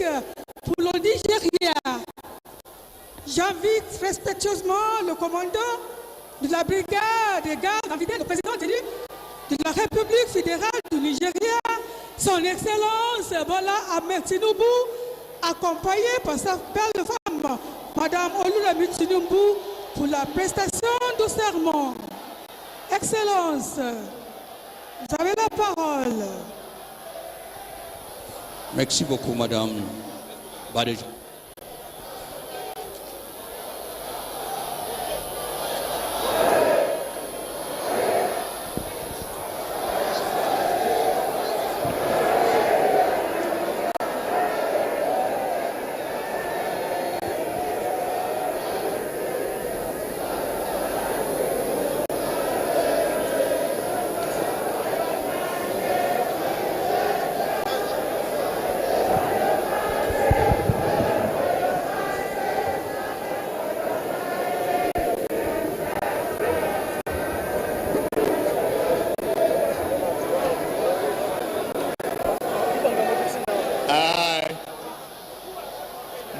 historique pour le Nigeria. J'invite respectueusement le commandant de la brigade des gardes, invité le président élu de la République fédérale du Nigeria, son Excellence Bola Ahmed Tinubu, accompagné par sa belle femme, Madame Oluremi Tinubu, pour la prestation du serment. Excellence, vous avez la parole. Merci beaucoup, Madame Badejo.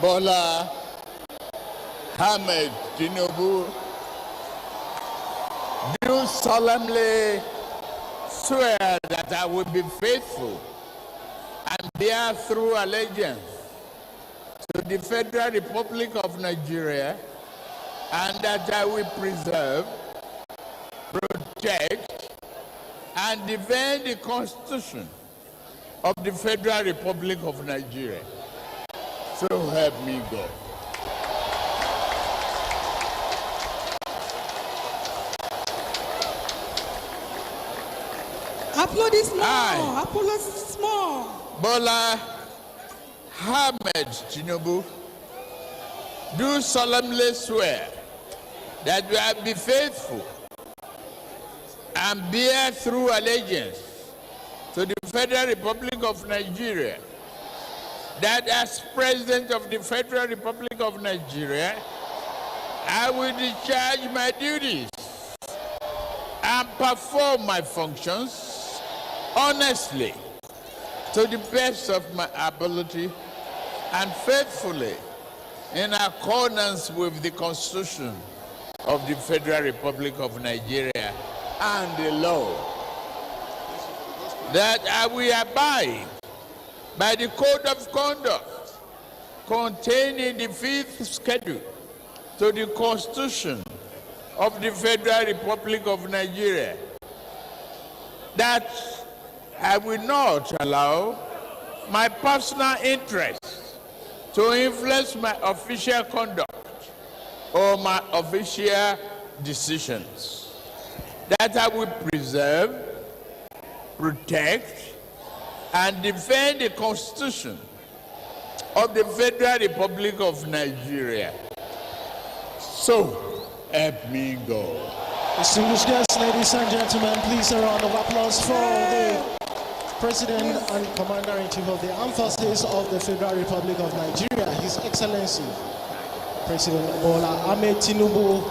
Bola Ahmed Tinubu do solemnly swear that I will be faithful and bear true allegiance to the Federal Republic of Nigeria, and that I will preserve, protect, and defend the Constitution of the Federal Republic of Nigeria. So help me God. Applaudissements. Applaudissements. Bola Ahmed Tinubu do solemnly swear that I will be faithful and bear true allegiance to the Federal Republic of Nigeria, that as President of the Federal Republic of Nigeria, I will discharge my duties and perform my functions honestly, to the best of my ability, and faithfully, in accordance with the Constitution of the Federal Republic of Nigeria and the law. That I will abide by the Code of Conduct contained in the 5th schedule to the Constitution of the Federal Republic of Nigeria. That I will not allow my personal interests to influence my official conduct or my official decisions. That I will preserve, protect, and defend the Constitution of the Federal Republic of Nigeria. So, help me God. Distinguished guests, ladies and gentlemen, please a round of applause for the President and Commander-in-Chief of the Armed Forces of the Federal Republic of Nigeria, His Excellency, President Bola Ahmed Tinubu,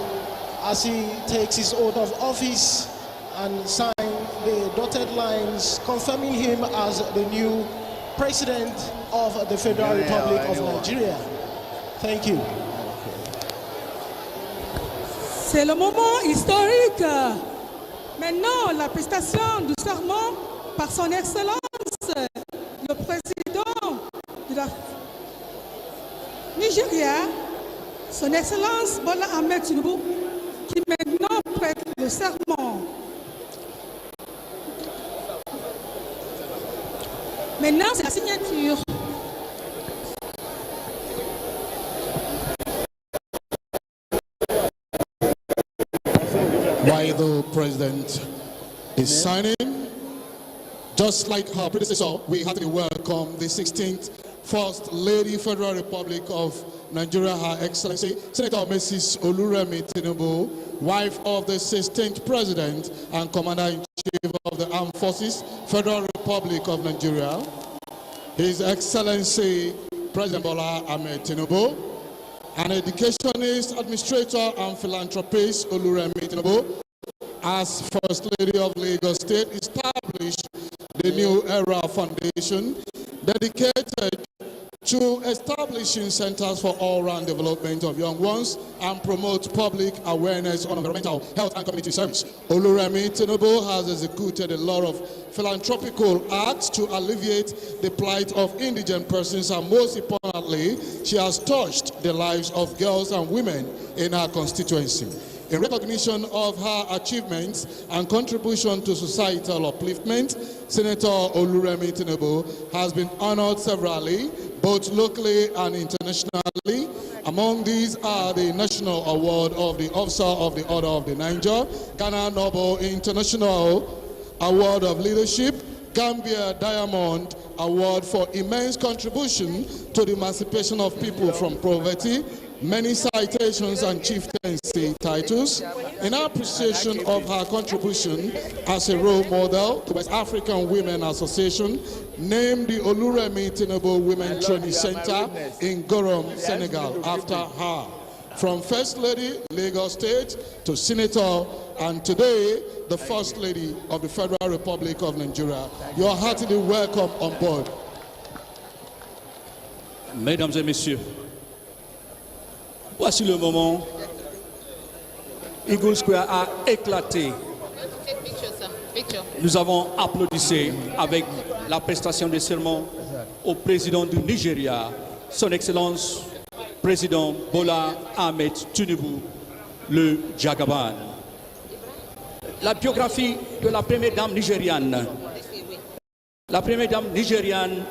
as he takes his oath of office and signs the dotted lines confirming him as the new President of the Federal Republic of Nigeria. Thank you. C'est le moment historique. Maintenant, la prestation du serment par son Excellence, le Président de la Nigeria, son Excellence Bola Ahmed Tinubu, qui maintenant prête le serment. Maintenant, c'est la signature. While the President is signing, just like her predecessor, we heartily welcome the 16th First Lady Federal Republic of Nigeria, Her Excellency Senator Mrs. Oluremi Tinubu, wife of the 16th President and Commander-in-Chief of the Armed Forces, Federal Republic of Nigeria, His Excellency President Bola Ahmed Tinubu, an educationist, administrator, and philanthropist Oluremi Tinubu, as First Lady of Lagos State, established the New Era Foundation, dedicated to establishing centers for all-round development of young ones and promote public awareness on environmental health and community service. Oluremi Tinubu has executed a lot of philanthropical acts to alleviate the plight of indigent persons, and most importantly, she has touched the lives of girls and women in her constituency. In recognition of her achievements and contribution to societal upliftment, Senator Oluremi Tinubu has been honored severally, both locally and internationally. Among these are the National Award of the Officer of the Order of the Niger, Ghana Noble International Award of Leadership, Gambia Diamond Award for immense contribution to the emancipation of people from poverty, many citations and chieftaincy titles. In appreciation of her contribution as a role model, the West African Women Association named the Oluremi Tinubu Women Training Center in Gorom, Senegal, after her. From First Lady, Lagos State, to Senator, and today, the First Lady of the Federal Republic of Nigeria. You are heartily welcome on board. Mesdames et messieurs, voici le moment. Eagle Square a éclaté. Nous avons applaudi avec la prestation de serment au président du Nigeria, son Excellence, Président Bola Ahmed Tinubu, le Jagaban. La biographie de la première dame nigériane. La première dame nigériane,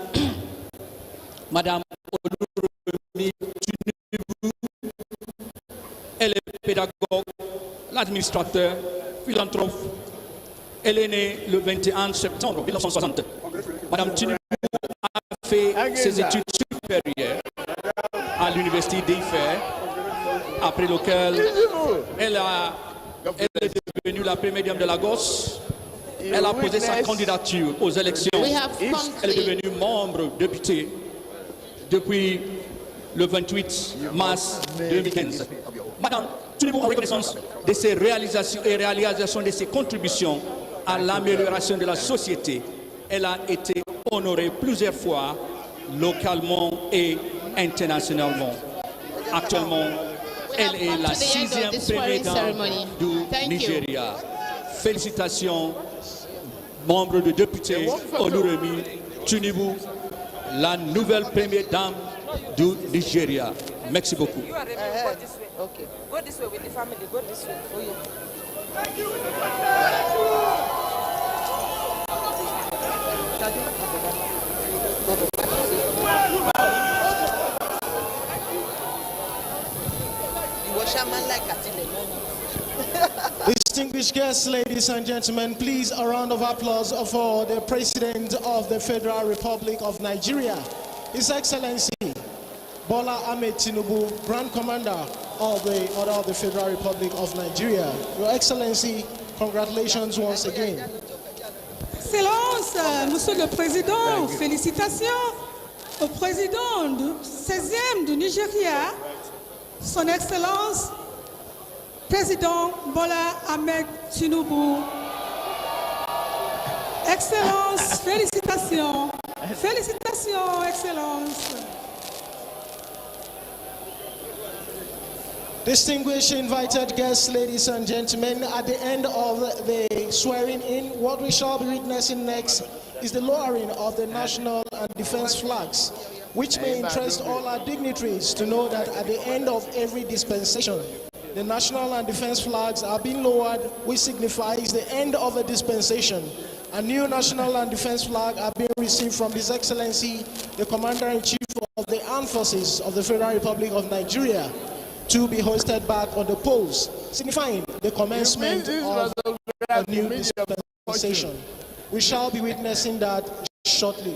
Madame Oluremi Tinubu, elle est pédagogue, l'administrateur, philanthrope. Elle est née le 21 septembre 1960. Madame Tinubu a fait ses études supérieures à l'université d'Ife, après lequel elle est devenue la première dame de Lagos. Elle a posé sa candidature aux élections. Elle est devenue membre député depuis le 28 mars 2015. Madame Tinubu, en reconnaissance de ses réalisations et réalisation de ses contributions à l'amélioration de la société, elle a été honorée plusieurs fois, localement et internationalement. Actuellement, elle est la 6e première dame du Nigeria. Félicitations, membre de député Oluremi Tinubu, la nouvelle première dame du Nigeria. Merci beaucoup. Okay. Go this way with the family. Go this way. Oh, yeah. Distinguished guests, ladies and gentlemen, please a round of applause for the President of the Federal Republic of Nigeria, His Excellency Bola Ahmed Tinubu, Grand Commander of the Order of the Federal Republic of Nigeria. Your Excellency, congratulations once again. Excellence, Monsieur le Président, félicitations au Président du 16e du Nigeria, Son Excellence, Président Bola Ahmed Tinubu. Excellence, félicitations. Félicitations, Excellence. Distinguished invited guests, ladies and gentlemen, at the end of the swearing in, what we shall be witnessing next is the lowering of the national and defense flags, which may interest all our dignitaries to know that at the end of every dispensation, the national and defense flags are being lowered, which signifies the end of a dispensation. A new national and defense flag are being received from His Excellency, the Commander-in-Chief of the Armed Forces of the Federal Republic of Nigeria, to be hoisted back on the poles, signifying the commencement of a new dispensation. We shall be witnessing that shortly.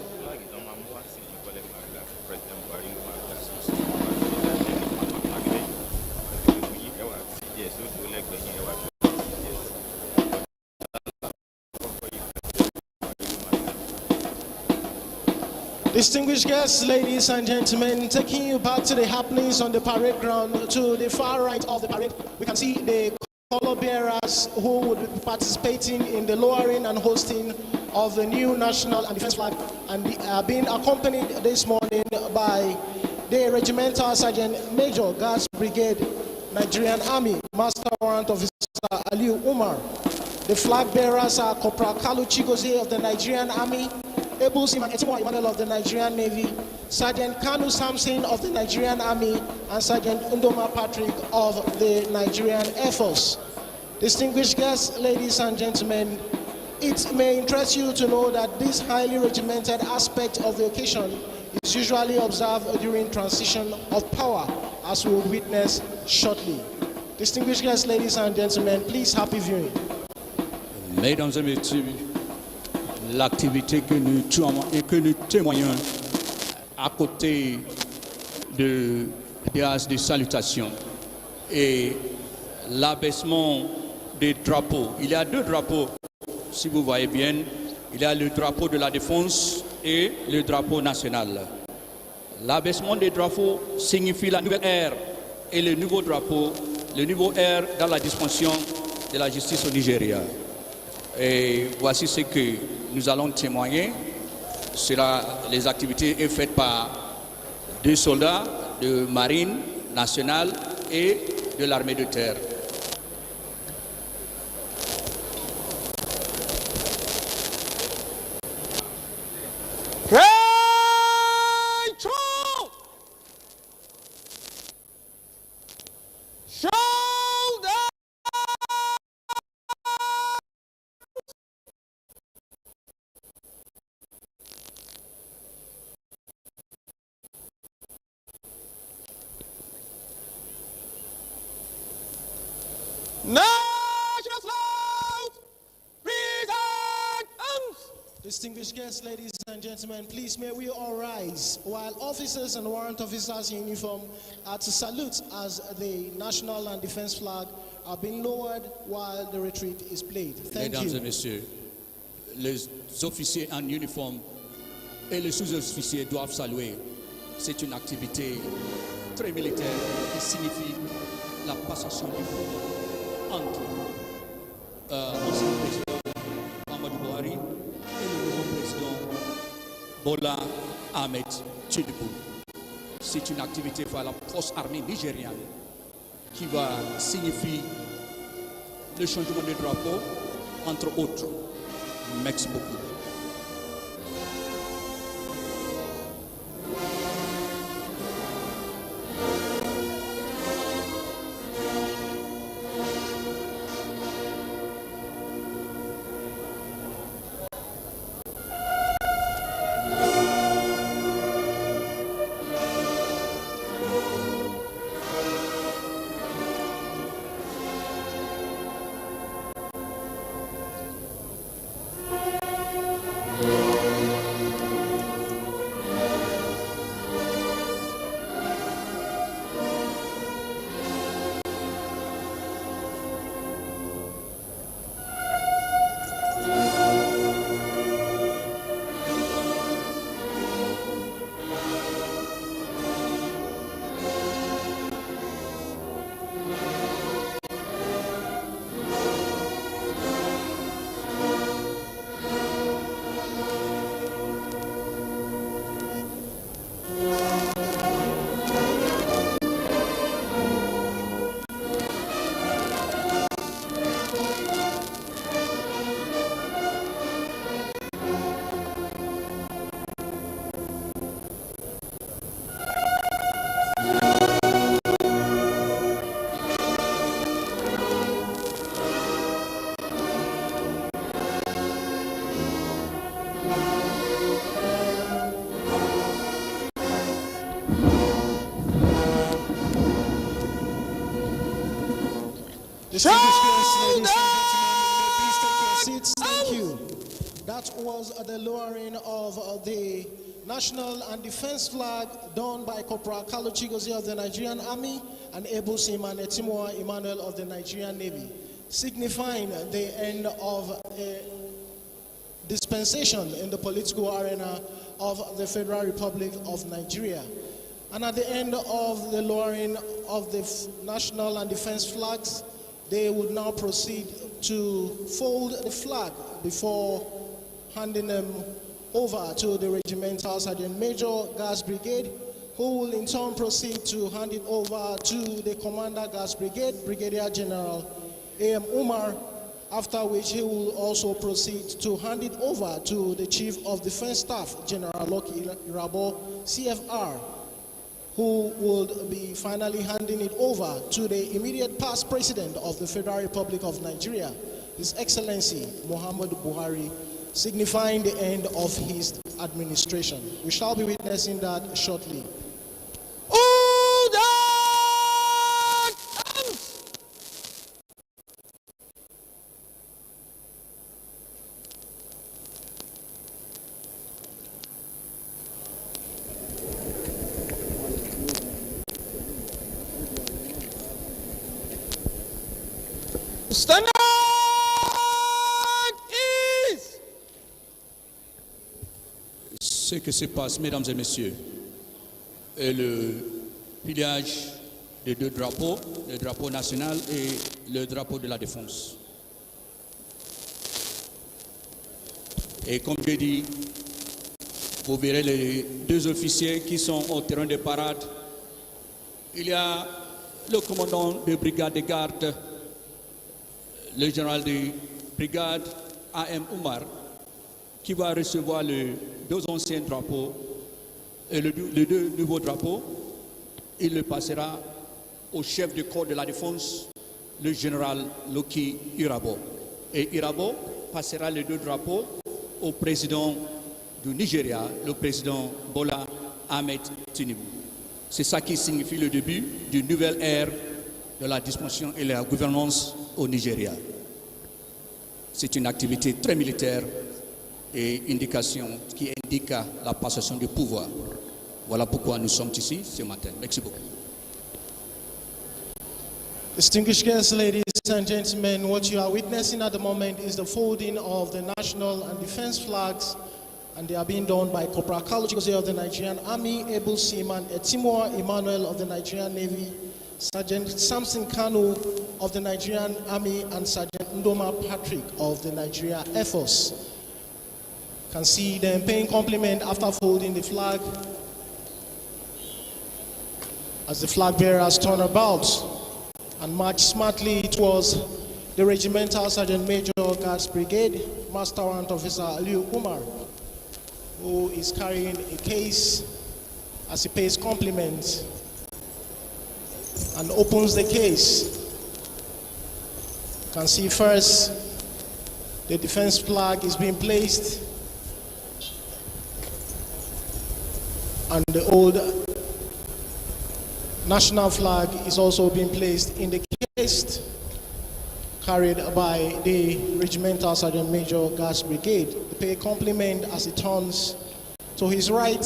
Distinguished guests, ladies and gentlemen, taking you back to the happenings on the parade ground, to the far right of the parade, we can see the color bearers who would be participating in the lowering and hosting of the new national and defense flag, and being accompanied this morning by the Regimental Sergeant Major Guards Brigade, Nigerian Army, Master Warrant Officer Aliu Umar. The flag bearers are Corporal Kalu Chigozie of the Nigerian Army, Able Seaman Etimo Emmanuel of the Nigerian Navy, Sergeant Kanu Samson of the Nigerian Army, and Sergeant Undoma Patrick of the Nigerian Air Force. Distinguished guests, ladies and gentlemen, it may interest you to know that this highly regimented aspect of the occasion is usually observed during transition of power, as we will witness shortly. Distinguished guests, ladies and gentlemen, please happy viewing. Mesdames et messieurs, l'activité que nous témoignons à côté des haches de salutation et l'abaissement des drapeaux. Il y a deux drapeaux, si vous voyez bien. Il y a le drapeau de la défense et le drapeau national. L'abaissement des drapeaux signifie la nouvelle ère et le nouveau drapeau, le nouveau ère dans la dispensation de la justice au Nigeria. Et voici ce que nous allons témoigner. Les activités sont faites par deux soldats de marine nationale et de l'armée de terre. Distinguished guests, ladies and gentlemen, please may we all rise while officers and warrant officers in uniform are to salute as the national and defense flag are being lowered while the retreat is played. Thank Mesdames you. et messieurs, les officiers en uniforme et les sous-officiers doivent saluer. C'est une activité très militaire qui signifie la passation du pouvoir entre l'ancien président Amadou Buhari et le nouveau président Bola Ahmed Tinubu. C'est une activité par la force armée nigériane qui va signifier le changement de drapeau, entre autres. Merci beaucoup. Distinguished guests, ladies and gentlemen, please take your seats. Thank you. That was the lowering of the national and defense flag done by Corporal Kalu Chigozie of the Nigerian Army and Able Seaman Etimo Emmanuel of the Nigerian Navy, signifying the end of a dispensation in the political arena of the Federal Republic of Nigeria. And at the end of the lowering of the national and defense flags, They would now proceed to fold the flag before handing them over to the Regimental Sergeant Major Guards Brigade, who will in turn proceed to hand it over to the Commander Guards Brigade, Brigadier General A.M. Umar, after which he will also proceed to hand it over to the Chief of Defense Staff, General Loki Irabo, CFR, who would be finally handing it over to the immediate past President of the Federal Republic of Nigeria, His Excellency Muhammadu Buhari, signifying the end of his administration. We shall be witnessing that shortly. Stand up! Ce que se passe, mesdames et messieurs, est le pillage de deux drapeaux, le drapeau national et le drapeau de la défense. Et comme je dis, vous verrez les deux officiers qui sont au terrain de parade. Il y a le commandant de brigade de garde, le général de brigade A.M. Umar, qui va recevoir les deux anciens drapeaux et les deux nouveaux drapeaux. Il le passera au chef du corps de la défense, le général Loki Irabo. Et Irabo passera les deux drapeaux au président du Nigeria, le président Bola Ahmed Tinubu. C'est ça qui signifie le début d'une nouvelle ère de la dispensation et la gouvernance au Nigeria. C'est une activité très militaire et indication qui indique la passation du pouvoir. Voilà pourquoi nous sommes ici ce matin. Merci beaucoup. Distinguished guests, ladies and gentlemen, what you are witnessing at the moment is the folding of the national and defense flags, and they are being done by Corporal Carlo Chigozie of the Nigerian Army, Able Seaman Etimoa Emmanuel of the Nigerian Navy, Sergeant Samson Kanu of the Nigerian Army, and Sergeant Ndoma Patrick of the Nigeria Air Force. You can see them paying compliment after folding the flag as the flag bearers turn about and march smartly towards the Regimental Sergeant Major Guards Brigade, Master Warrant Officer Aliu Umar, who is carrying a case as he pays compliment and opens the case. You can see first the defense flag is being placed and the old national flag is also being placed in the case carried by the Regimental Sergeant Major Guards Brigade. They pay compliment as he turns to his right,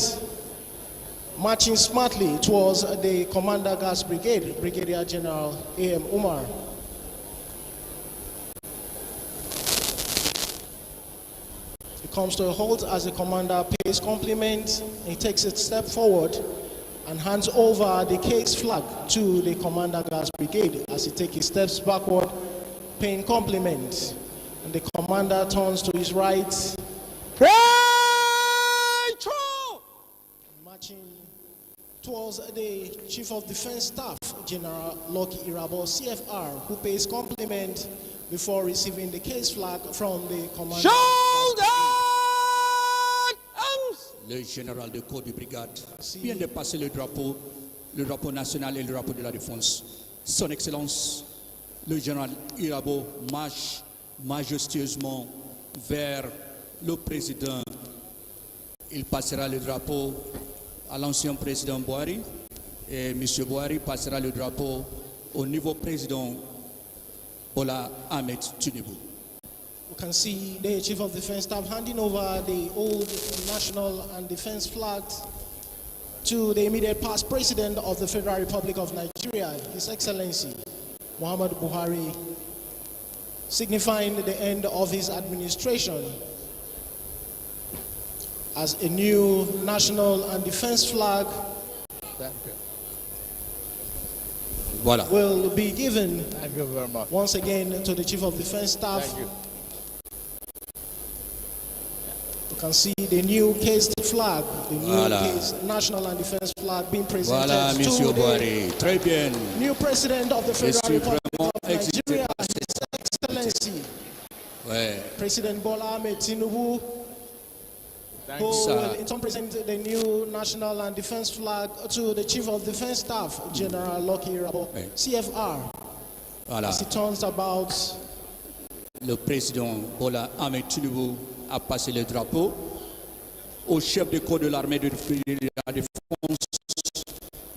marching smartly towards the Commander Guards Brigade, Brigadier General A.M. Umar. He comes to a halt as the commander pays compliment. He takes a step forward and hands over the case flag to the Commander Guards Brigade as he takes his steps backward, paying compliment. And the commander turns to his right, marching towards the Chief of Defense Staff, General Loki Irabo, CFR, who pays compliment before receiving the case flag from the Commander. Le général de corps de brigade vient de passer le drapeau national et le drapeau de la défense. Son Excellence, le général Irabo marche majestueusement vers le président. Il passera le drapeau à l'ancien président Buhari et M. Buhari passera le drapeau au nouveau président Bola Ahmed Tinubu. You can see the Chief of Defense Staff handing over the old national and defense flags to the immediate past President of the Federal Republic of Nigeria, His Excellency Muhammadu Buhari, signifying the end of his administration as a new national and defense flag Voilà. will be given Thank you very much. once again to the Chief of Defense Staff. Thank you. You can see the new case flag, the new Voilà. case national and defense flag being presented Voilà, to Monsieur the Boari. Très bien. new president of the Je Federal suis Republic vraiment of excité Nigeria, par His Excellency Ouais. President Bola Ahmed Tinubu, Thank who you. will in turn present the new national and defense flag to the Chief of Defense Staff, General Lucky Rabo, Ouais. CFR, Voilà. as he turns about. Le président Bola Ahmed Tinubu a passé le drapeau au chef de corps de l'armée de la défense,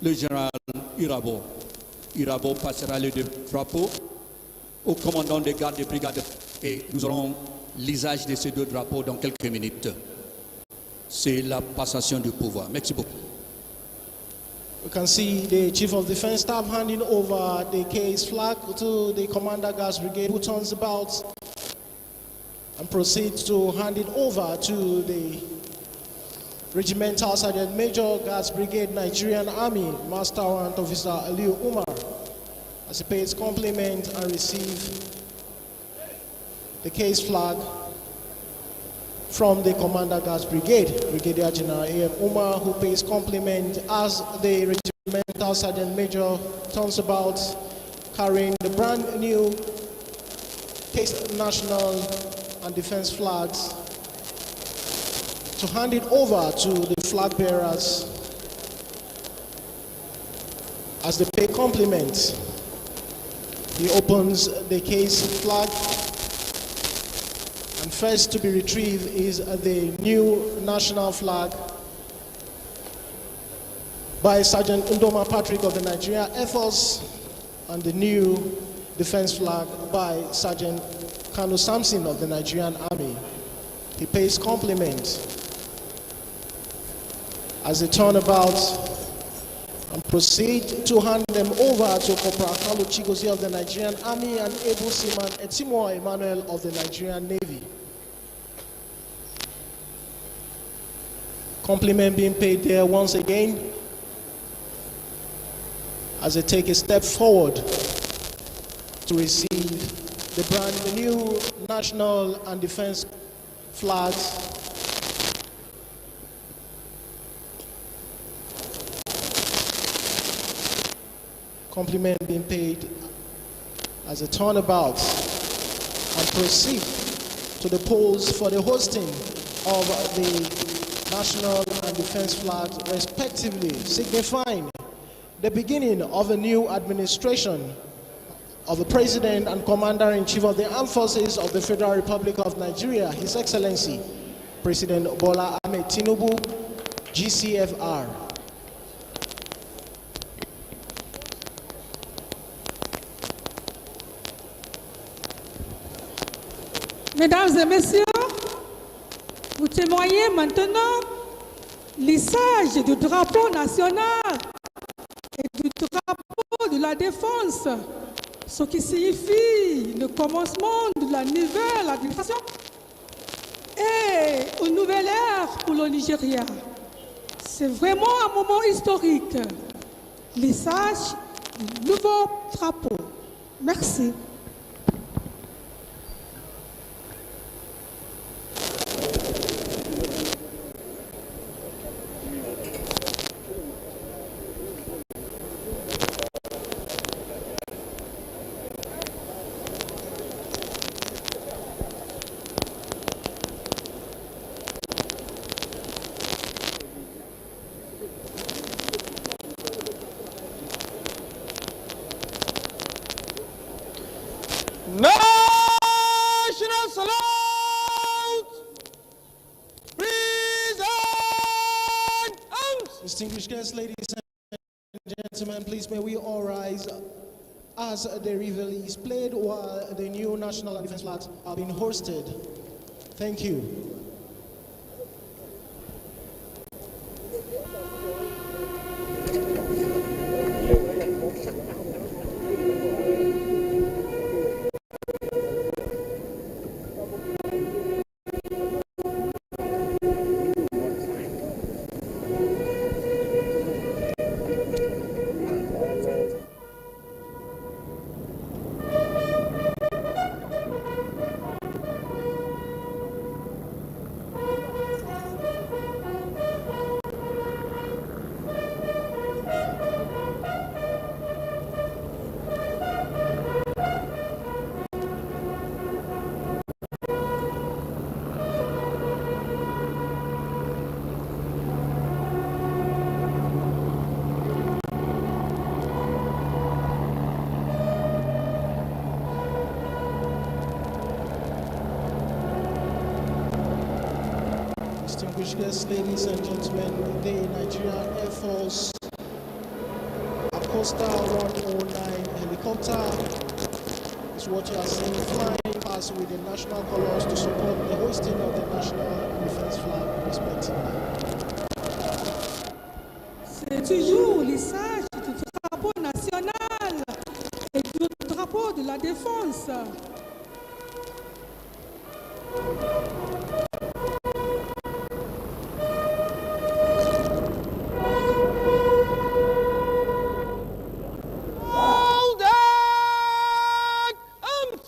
le général Irabo. Irabo passera le drapeau au commandant des gardes de brigade et nous aurons l'usage de ces deux drapeaux dans quelques minutes. C'est la passation du pouvoir. Merci beaucoup. You can see the Chief of Defense Staff handing over the case flag to the Commander Guards Brigade, who turns about and proceeds to hand it over to the Regimental Sergeant Major Guards Brigade Nigerian Army, Master Warrant Officer Aliu Umar, as he pays compliment and receives the case flag from the Commander Guards Brigade, Brigadier General A.M. Umar, who pays compliment as the Regimental Sergeant Major turns about carrying the brand new case national and defense flags to hand it over to the flag bearers as they pay compliment. He opens the case flag, and first to be retrieved is the new national flag by Sergeant Ndoma Patrick of the Nigerian Air Force, and the new defense flag by Sergeant Kanu Samson of the Nigerian Army. He pays compliment as they turn about and proceed to hand them over to Corporal Kalu Chigozie of the Nigerian Army and Able Seaman Etimo Emmanuel of the Nigerian Navy. Compliment being paid there once again as they take a step forward to receive the brand new national and defense flags compliment being paid as a turnabout and proceed to the polls for the hosting of the national and defense flags respectively, signifying the beginning of a new administration of the President and Commander-in-Chief of the Armed Forces of the Federal Republic of Nigeria, His Excellency President Bola Ahmed Tinubu, GCFR. Mesdames et messieurs, vous témoignez maintenant l'issage du drapeau national et du drapeau de la défense, ce qui signifie le commencement de la nouvelle administration et une nouvelle ère pour le Nigeria. C'est vraiment un moment historique, l'issage du nouveau drapeau. Merci. National salute! Present arms! Distinguished guests, ladies and gentlemen, please may we all rise as the reveille is played while the new national and defense flags are being hoisted. Thank you. distinguished guests, ladies and gentlemen, the Nigerian Air Force Acosta 109 helicopter is what you are seeing flying past with the national colors to support the hoisting of the national and defense flag, respectively. C'est toujours l'issage du drapeau national et du drapeau de la défense.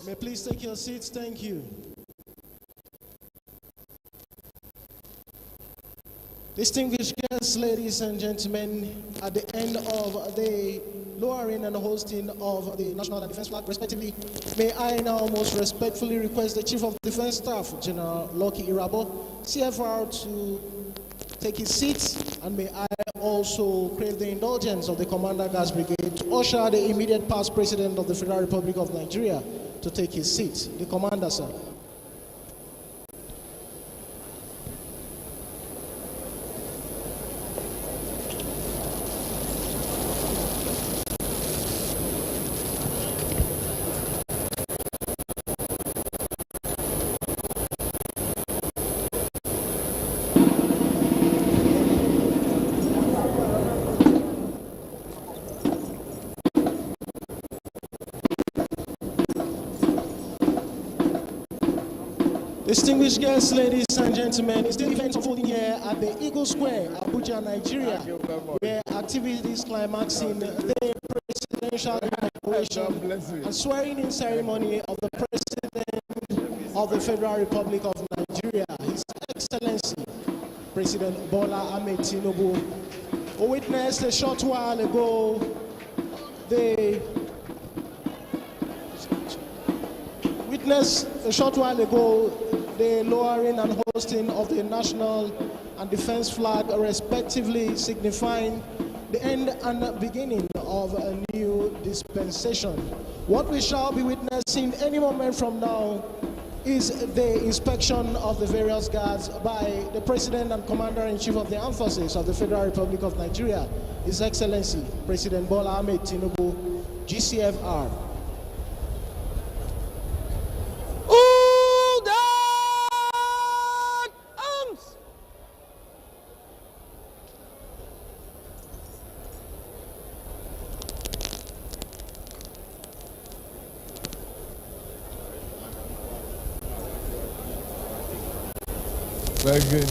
May please take your seats, thank you. Distinguished guests, ladies and gentlemen, at the end of the lowering and hosting of the national and defense flag, respectively, may I now most respectfully request the Chief of Defense Staff, General Lucky Irabo, CFR, to take his seat, and may I also crave the indulgence of the Commander Gas Brigade to usher the immediate past President of the Federal Republic of Nigeria to take his seat. The Commander, sir. Distinguished guests, ladies and gentlemen, it's the event unfolding here at the Eagle Square, Abuja, Nigeria, where activities climaxing the presidential inauguration and swearing-in ceremony of the President of the Federal Republic of Nigeria, His Excellency, President Bola Ahmed Tinubu, who witnessed a short while ago the lowering and hosting of the national and defense flag, respectively, signifying the end and beginning of a new dispensation. What we shall be witnessing any moment from now is the inspection of the various guards by the President and Commander-in-Chief of the Armed Forces of the Federal Republic of Nigeria, His Excellency, President Bola Ahmed Tinubu, GCFR. Very good.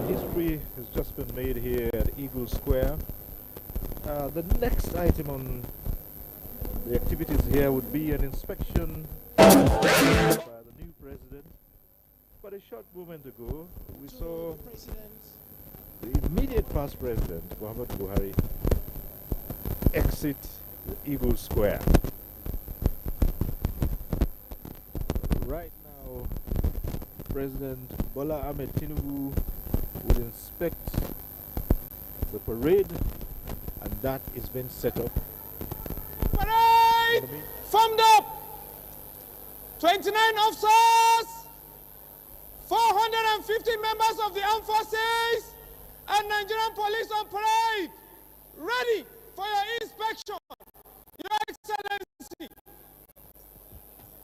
History has just been made here at Eagle Square. The next item on the activities here would be an inspection by the new president. But a short moment ago, we saw the immediate past president, Muhammad Buhari, exit the Eagle Square. Right now, President Bola Ahmed Tinubu would inspect the parade, and that is being set up. Parade! Formed up! 29 officers! 450 members of the armed forces and Nigerian police on parade, ready for your inspection, Your Excellency.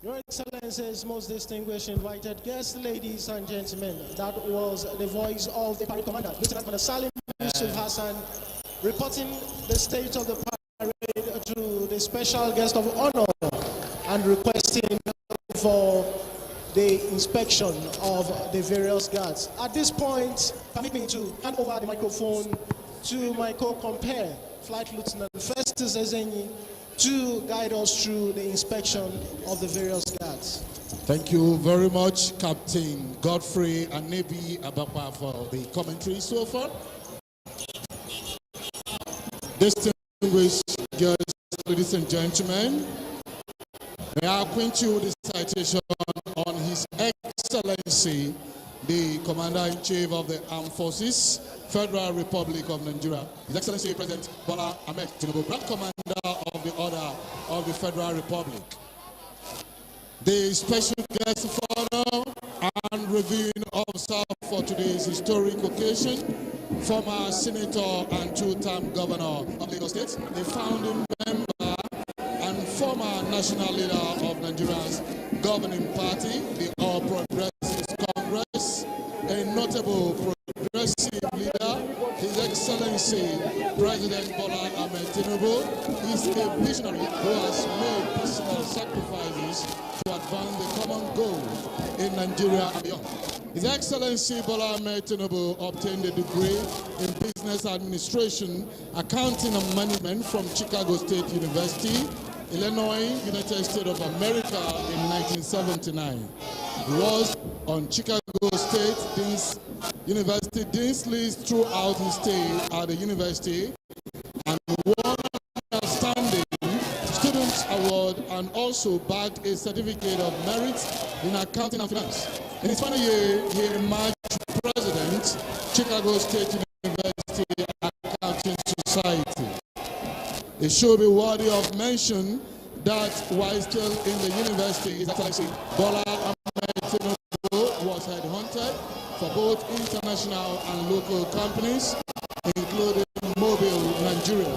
Your Excellencies, most distinguished invited guests, ladies and gentlemen, that was the voice of the parade commander, Lieutenant Colonel Salim Yusuf Hassan, reporting the state of the parade to the special guest of honor and requesting for the inspection of the various guards. At this point, permit me to hand over the microphone to my co-compare, Flight Lieutenant Festus Ezenyi, to guide us through the inspection of the various guards. Thank you very much, Captain Godfrey Anebi Abapa, for the commentary so far. Distinguished guests, ladies and gentlemen, may I acquaint you with the citation on His Excellency, the Commander-in-Chief of the Armed Forces, Federal Republic of Nigeria, His Excellency President Bola Ahmed Tinubu, Grand Commander of the Order of the Federal Republic. The special guest of honor and reviewing officer for today's historic occasion, former Senator and two-term Governor of Lagos State, a founding member and former national leader of Nigeria's governing party, the All Progressives Congress, a notable progressive leader, His Excellency President Bola Ahmed Tinubu is a visionary who has made personal sacrifices to advance the common goal in Nigeria and beyond. His Excellency Bola Ahmed Tinubu obtained a degree in business administration, accounting and management from Chicago State University, Illinois, United States of America in 1979. He was on Chicago State University Dean's List throughout his stay at the university and won an outstanding Students Award and also bagged a certificate of merit in accounting and finance. In his final year, he emerged president, Chicago State University Accounting Society. It should be worthy of mention that while still in the university, His Excellency Bola Ahmed Tinubu was headhunted for both international and local companies, including Mobile Nigeria,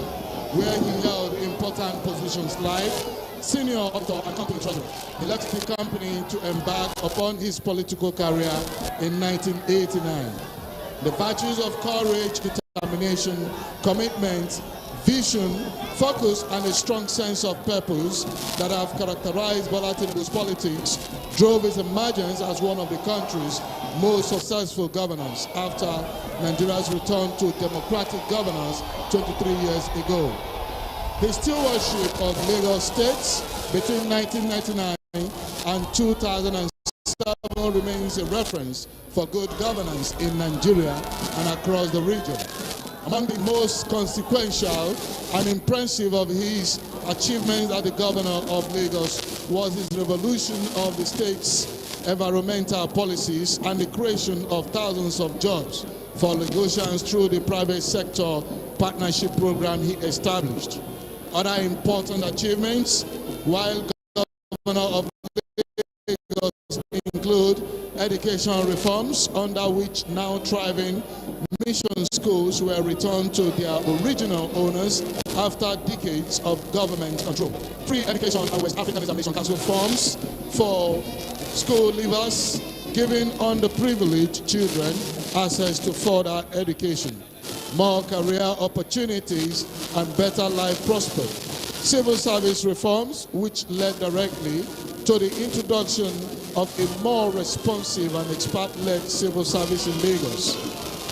where he held important positions like senior auditor and company treasurer. He left the company to embark upon his political career in 1989. The virtues of courage, determination, commitment, vision, focus, and a strong sense of purpose that have characterized Bola Tinubu's politics drove his emergence as one of the country's most successful governors after Nigeria's return to democratic governance 23 years ago. His stewardship of Lagos State between 1999 and 2007 remains a reference for good governance in Nigeria and across the region. Among the most consequential and impressive of his achievements as the governor of Lagos was his revolution of the state's environmental policies and the creation of thousands of jobs for Lagosians through the private sector partnership program he established. Other important achievements while governor of Lagos include education reforms, under which now thriving mission schools were returned to their original owners after decades of government control. Free education and West African Examination Council forms for school leavers, giving underprivileged children access to further education, more career opportunities, and better life prospects. Civil service reforms, which led directly to the introduction of a more responsive and expert-led civil service in Lagos.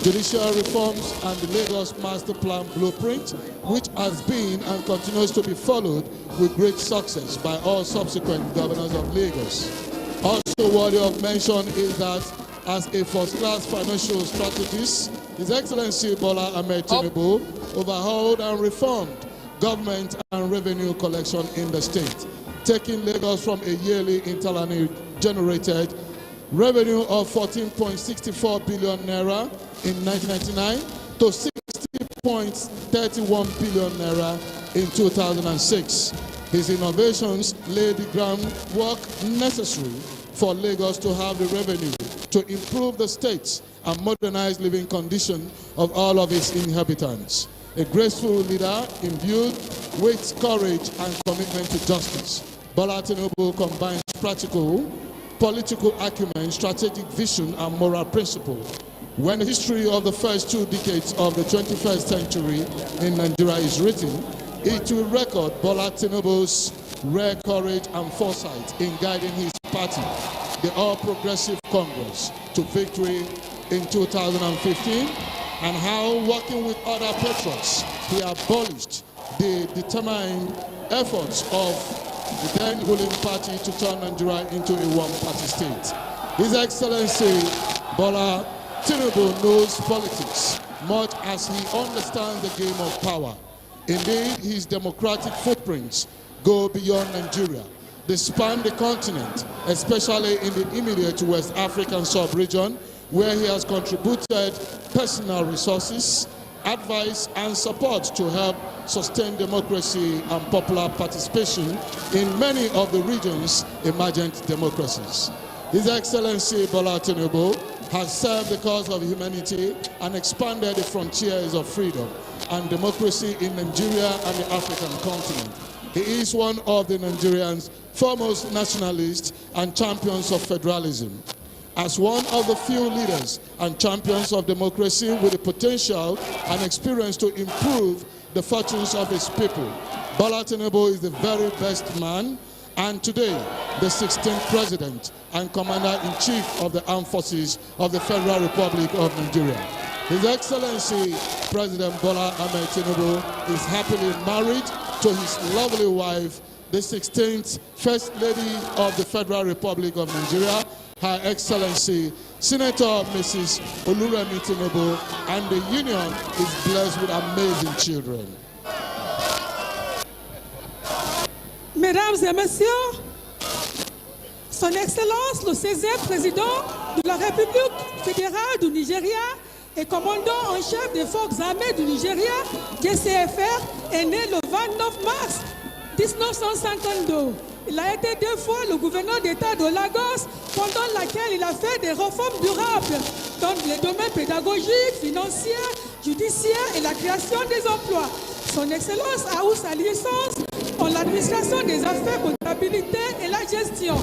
Judicial reforms and the Lagos Master Plan Blueprint, which has been and continues to be followed with great success by all subsequent governors of Lagos. Also worthy of mention is that as a first-class financial strategist, His Excellency Bola Ahmed Tinubu overhauled and reformed government and revenue collection in the state, taking Lagos from a yearly internally generated revenue of 14.64 billion naira in 1999 to 60.31 billion naira in 2006. His innovations laid the groundwork necessary for Lagos to have the revenue to improve the state's and modernize living condition of all of its inhabitants. A graceful leader imbued with courage and commitment to justice, Bola Tinubu combines practical, political acumen, strategic vision, and moral principle. When the history of the first 2 decades of the 21st century in Nigeria is written, it will record Bola Tinubu's rare courage and foresight in guiding his party, the All Progressive Congress, to victory in 2015, and how, working with other patriots, he abolished the determined efforts of the then ruling party to turn Nigeria into a one-party state. His Excellency Bola Tinubu knows politics much as he understands the game of power. Indeed, his democratic footprints go beyond Nigeria. They span the continent, especially in the immediate West African sub-region, where he has contributed personal resources, advice, and support to help sustain democracy and popular participation in many of the region's emergent democracies. His Excellency Bola Tinubu has served the cause of humanity and expanded the frontiers of freedom and democracy in Nigeria and the African continent. He is one of the Nigerians' foremost nationalists and champions of federalism. As one of the few leaders and champions of democracy with the potential and experience to improve the fortunes of his people, Bola Tinubu is the very best man, and today the 16th President and Commander-in-Chief of the Armed Forces of the Federal Republic of Nigeria. His Excellency President Bola Ahmed Tinubu is happily married to his lovely wife, the 16th First Lady of the Federal Republic of Nigeria, Her Excellency Senator Mrs. Oluremi Tinubu, and the union is blessed with amazing children. Mesdames et messieurs, Son Excellence le 16e président de la République fédérale du Nigeria et commandant en chef des forces armées du Nigeria, GCFR, est né le 29 mars 1952. Il a été 2 fois le gouverneur d'État de Lagos, pendant laquelle il a fait des réformes durables dans les domaines pédagogiques, financiers, judiciaires et la création des emplois. Son Excellence a eu sa licence en l'administration des affaires, comptabilité et la gestion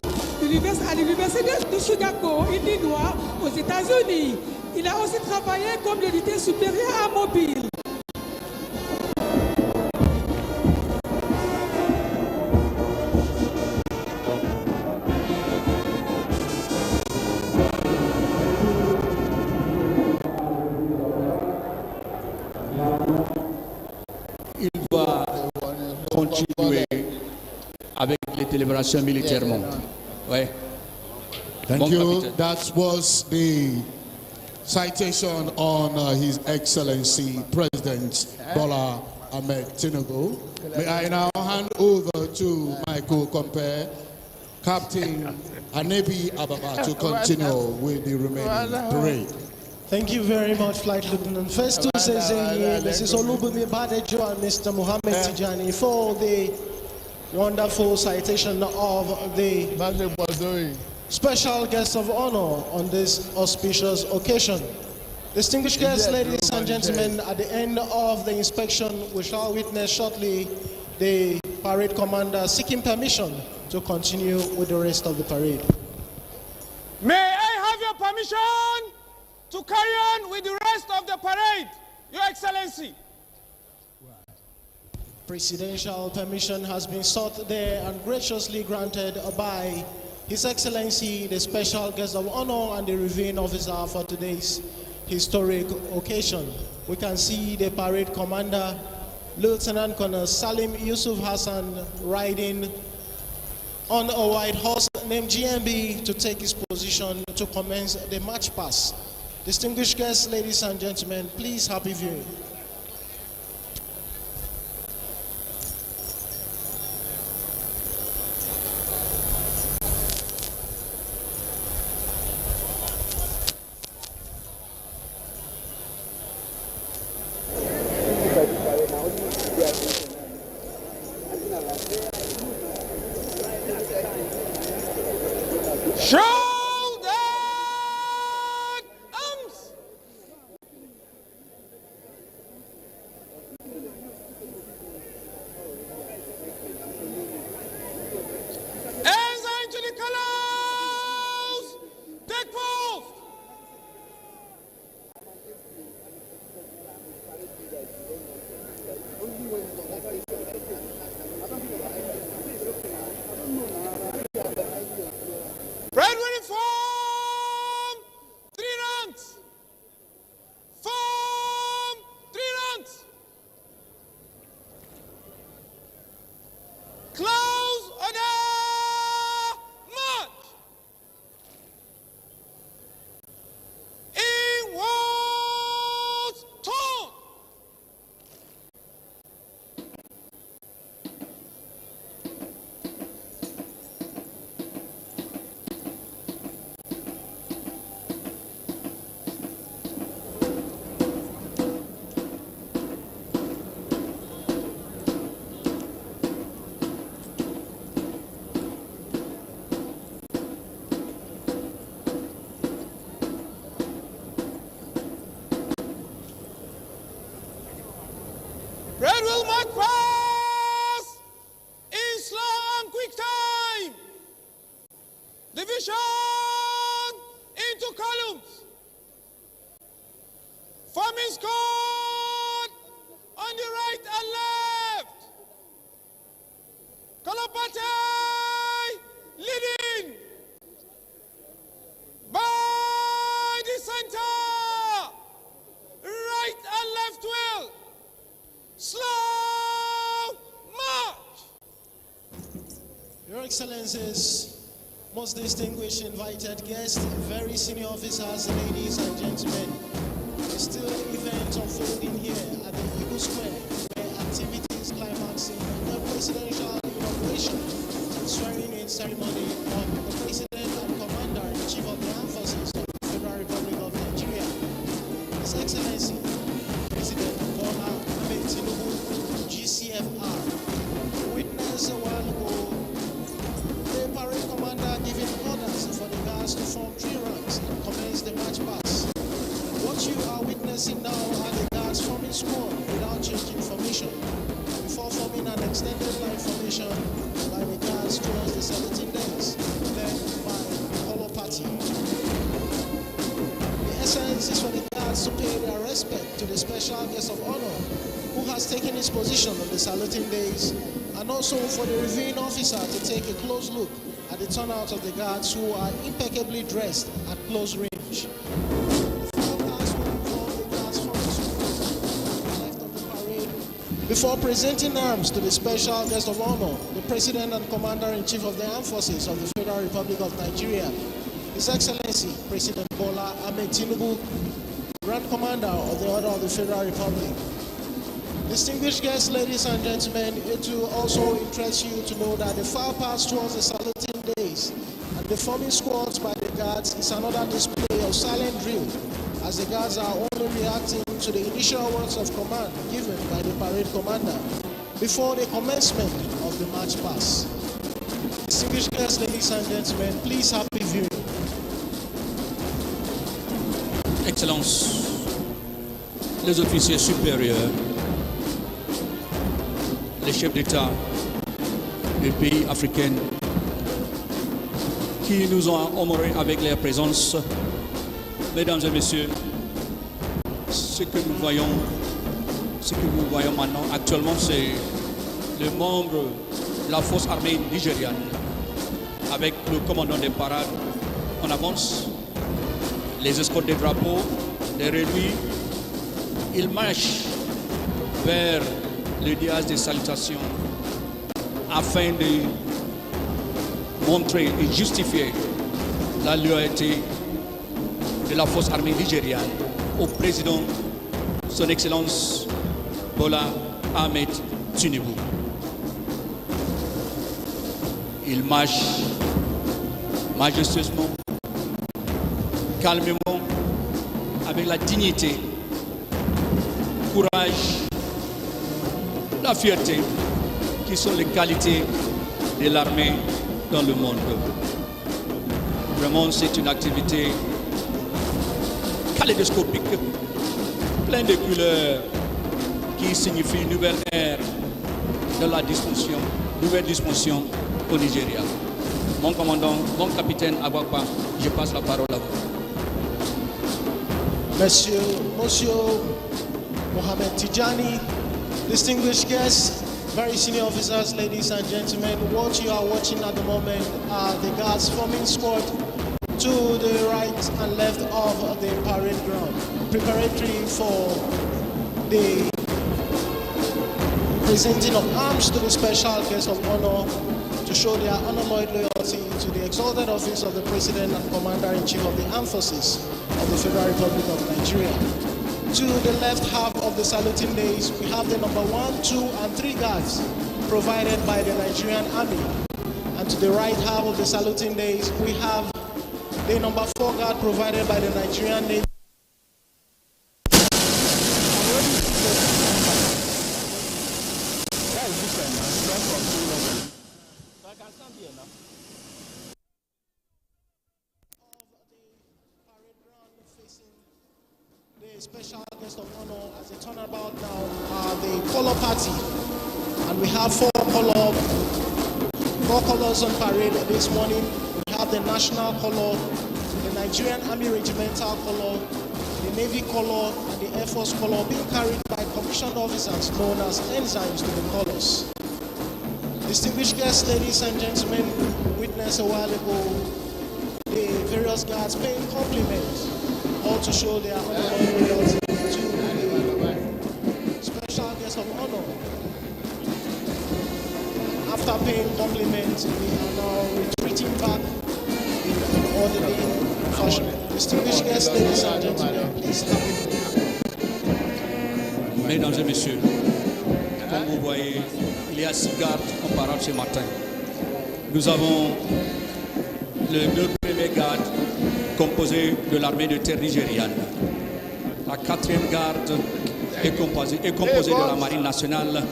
à l'Université de Chicago, Illinois, aux États-Unis. Il a aussi travaillé comme l'éditeur supérieur à Mobile. Il va continuer avec les célébrations militairement. Ouais. Thank you. That was the citation on His Excellency President Bola Ahmed Tinubu. May I now hand over to my co-compare, Captain Anebi Ababa, to continue with the remaining parade. Thank you very much, Flight Lieutenant Festus Ezeye, Mrs. Olubumi Badejo, and Mr. Mohammed Tijani for the wonderful citation of the special guest of honor on this auspicious occasion. Distinguished guests, ladies and gentlemen, at the end of the inspection, we shall witness shortly the parade commander seeking permission to continue with the rest of the parade. May I have your permission to carry on with the rest of the parade, Your Excellency? Presidential permission has been sought there and graciously granted by His Excellency, the special guest of honor and the reviewing officer for today's historic occasion. We can see the parade commander, Lieutenant Colonel Salim Yusuf Hassan, riding on a white horse named GMB to take his position to commence the march past. Distinguished guests, ladies and gentlemen, please happy viewing. Excellencies, most distinguished invited guests, very senior officers, ladies and gentlemen, the still event unfolding here at the Eagle Square, where activities climaxing the presidential inauguration and swearing-in ceremony of the President and Commander-in-Chief of the Armed Forces of the Federal Republic of Nigeria, His Excellency, President Bola Ahmed Tinubu, GCFR. Witness a while ago, the parade commander giving orders for the guards to form 3 ranks and commence the march past. What you are witnessing now are the guards forming squad without changing formation, before forming an extended line formation by the guards towards the 17 days, led by the Polo Party. The essence is for the guards to pay their respect to the special guest of honor who has taken his position on the saluting days, and also for the reviewing officer to take a close look at the turnout of the guards who are impeccably dressed at close range. Before presenting arms to the special guest of honor, the President and Commander-in-Chief of the Armed Forces of the Federal Republic of Nigeria, His Excellency President Bola Ahmed Tinubu, Grand Commander of the Order of the Federal Republic. Distinguished guests, ladies and gentlemen, it will also interest you to know that the far pass towards the saluting days and the forming squads by the guards is another display of silent drill, as the guards are only reacting to the initial words of command given by the parade commander before the commencement of the march pass. Distinguished guests, ladies and gentlemen, please happy viewing. Excellences, les officiers supérieurs, les chefs d'État des pays africains qui nous ont honorés avec leur présence, mesdames et messieurs, ce que nous voyons maintenant actuellement, c'est le membre de la force armée nigériane avec le commandant des parades en avance, les escortes des drapeaux, derrière lui, il marche vers le dias de salutation afin de montrer et justifier la loyauté de la force armée nigériane au président, son Excellence Bola Ahmed Tinubu. Il marche majestueusement, calmement, avec la dignité, courage, la fierté, qui sont les qualités de l'armée dans le monde. Vraiment, c'est une activité kaléidoscopique, pleine de couleurs, qui signifie une nouvelle ère de la disposition, nouvelle disposition au Nigeria. Mon commandant, mon capitaine Abouakpa, je passe la parole à vous. Monsieur Mohamed Tijani, distinguished guests, very senior officers, ladies and gentlemen, what you are watching at the moment are the guards forming squad to the right and left of the parade ground, preparatory for the presenting of arms to the special guest of honor to show their unalloyed loyalty to the exalted office of the President and Commander-in-Chief of the Armed Forces of the Federal Republic of Nigeria. To the left half of the saluting days, we have the number 1, 2, and 3 guards provided by the Nigerian Army. And to the right half of the saluting days, we have the number 4 guard provided by the Nigerian Navy. Special guest of honor as a turnabout now are the color party, and we have 4 colors on parade this morning. We have the national color, the Nigerian Army regimental color, the Navy color, and the Air Force color being carried by commissioned officers known as ensigns to the colors. Distinguished guests, ladies and gentlemen, witnessed a while ago the various guards paying compliments, all to show their loyalty to the special guest of honor. After paying compliments. We are now retreating back in an orderly fashion. Distinguished guests, ladies and gentlemen, please have it. Mesdames et messieurs, comme vous voyez, il y a 6 gardes comparables ce matin. Nous avons les 2 premiers gardes composés de l'armée de terre nigériane. La 4e garde est composée de la marine nationale.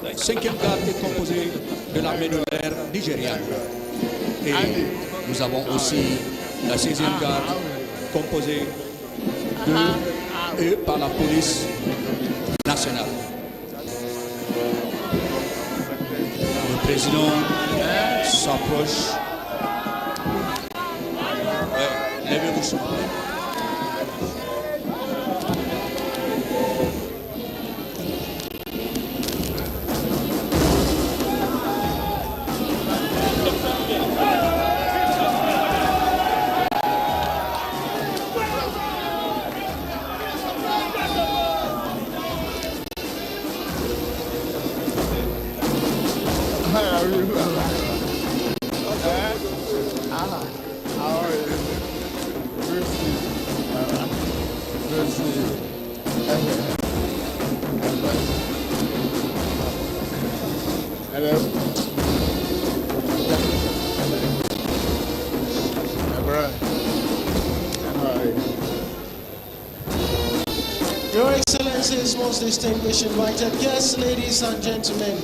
La 5e garde est composée de l'armée de l'air nigériane. Et nous avons aussi la 6e garde composée par la police nationale. Le président s'approche. Levez-vous s'il vous plaît. Your Excellencies, most distinguished invited guests, ladies and gentlemen,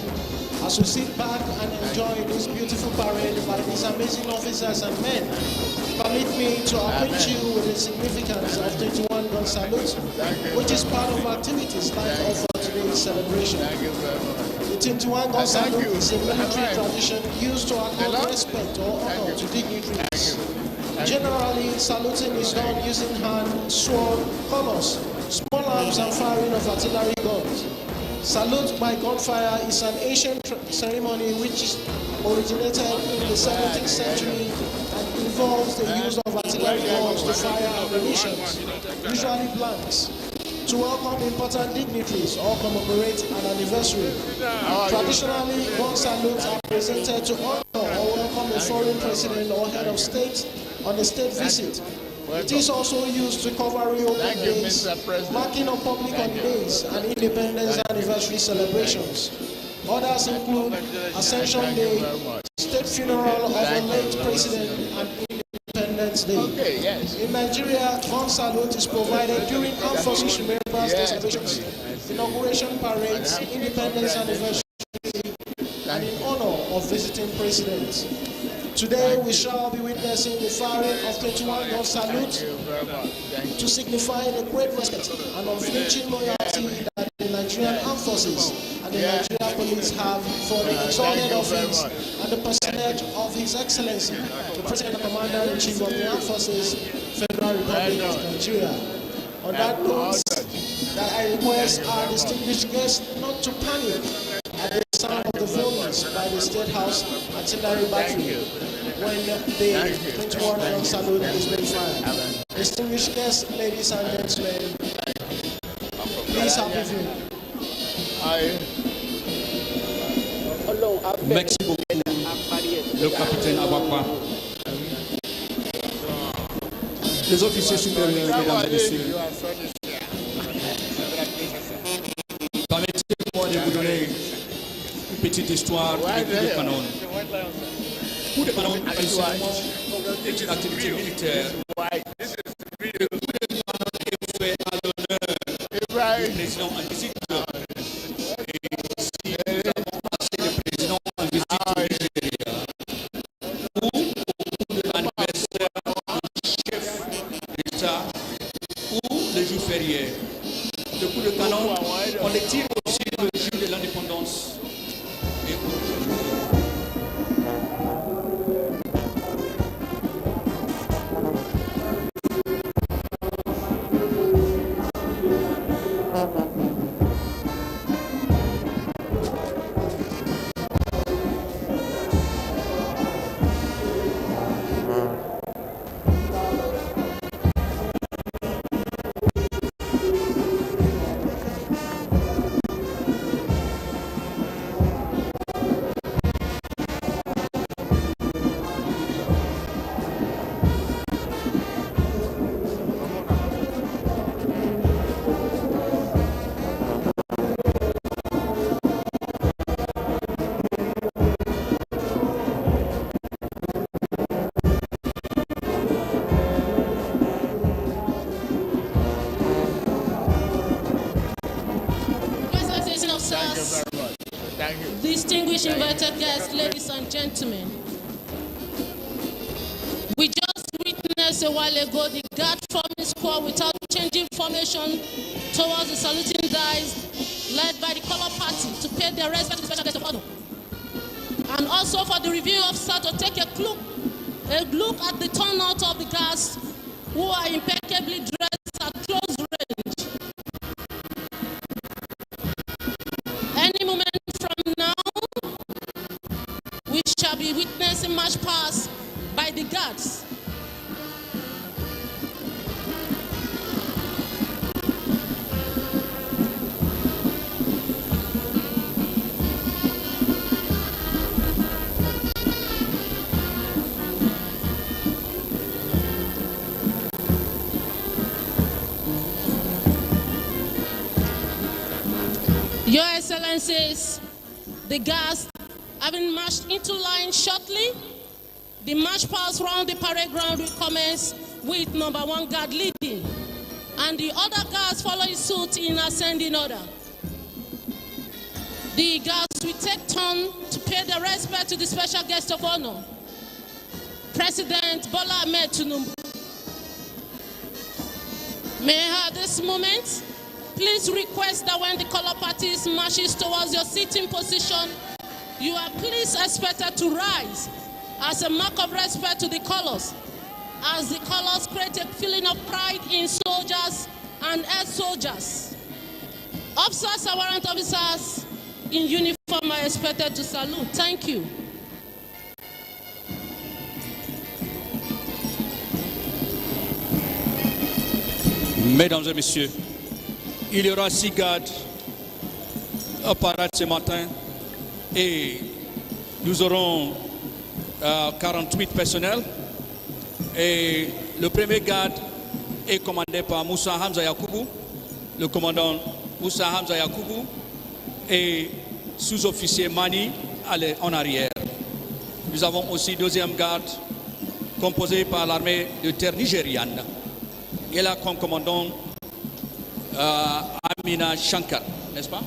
as we sit back and enjoy this beautiful parade by these amazing officers and men, permit me to acquaint you with the significance of 21 gun salute, which is part of activities like of today's celebration. The 21 gun salute is a military tradition used to accord respect or honor to dignitaries. Generally, saluting is done using hand, sword, colors, small arms and firing of artillery guns. Salute by gunfire is an ancient ceremony which originated in the 17th century and involves the use of artillery guns to fire ammunition, usually blanks, to welcome important dignitaries or commemorate an anniversary. Traditionally, gun salutes are presented to honor or welcome a foreign president or head of state on a state visit. It is also used to cover reopen days, marking of public holidays and independence anniversary celebrations. Others include Ascension Day, state funeral of a late president, and Independence Day. In Nigeria, gun salute is provided during Armed Forces Remembrance Day celebrations, inauguration parades, independence anniversary, and in honor of visiting presidents. Today we shall be witnessing the firing of 21 gun salute to signify the great respect and unflinching loyalty that the Nigerian Armed Forces and the Nigerian Police have for the exalted office and the personage of His Excellency, the President and Commander-in-Chief of the Armed Forces, Federal Republic of Nigeria. On that note, that I request our distinguished guests not to panic at the sound of the phones by the State House artillery battery when the 21 gun salute is being fired. Distinguished guests, ladies and gentlemen, please have a view. Merci beaucoup, le capitaine Abakwa. Les officiers supérieurs, mesdames et messieurs, permettez-moi de vous donner une petite histoire du coup de canon. Le coup de canon, traditionnellement, est une activité militaire. Le coup de canon est fait à l'honneur du président en visite. Et si nous avons passé le président en visite au Nigeria, ou au cours de l'anniversaire du chef d'État, ou le jour férié, le coup de canon, on les tire aussi le jour de l'indépendance. Et very much. Thank you. Distinguished invited guests, ladies and gentlemen. We just witnessed a while ago the guard forming squad without changing formation towards the saluting dice led by the color party to pay their respect to the special guest of honor. And also for the review officer to take a look at the turnout of the guards who are impeccably dressed at close range. Any moment from now, we shall be witnessing march past by the guards. Your Excellencies, the guards having marched into line shortly, the march past round the parade ground will commence with number 1 guard leading, and the other guards following suit in ascending order. The guards will take turn to pay their respect to the special guest of honor, President Bola Ahmed Tinubu. May I have this moment? Please request that when the color parties marches towards your sitting position, you are please expected to rise as a mark of respect to the colors, as the colors create a feeling of pride in soldiers and ex-soldiers. Officers and warrant officers in uniform are expected to salute. Thank you. Mesdames et messieurs, il y aura 6 gardes à parade ce matin et nous aurons 48 personnels. Et le premier garde est commandé par Moussa Hamza Yakoubou, le commandant Moussa Hamza Yakoubou et sous-officier Mani en arrière. Nous avons aussi deuxième garde composé par l'armée de terre nigériane. Et là comme commandant Amina Shankar, n'est-ce pas?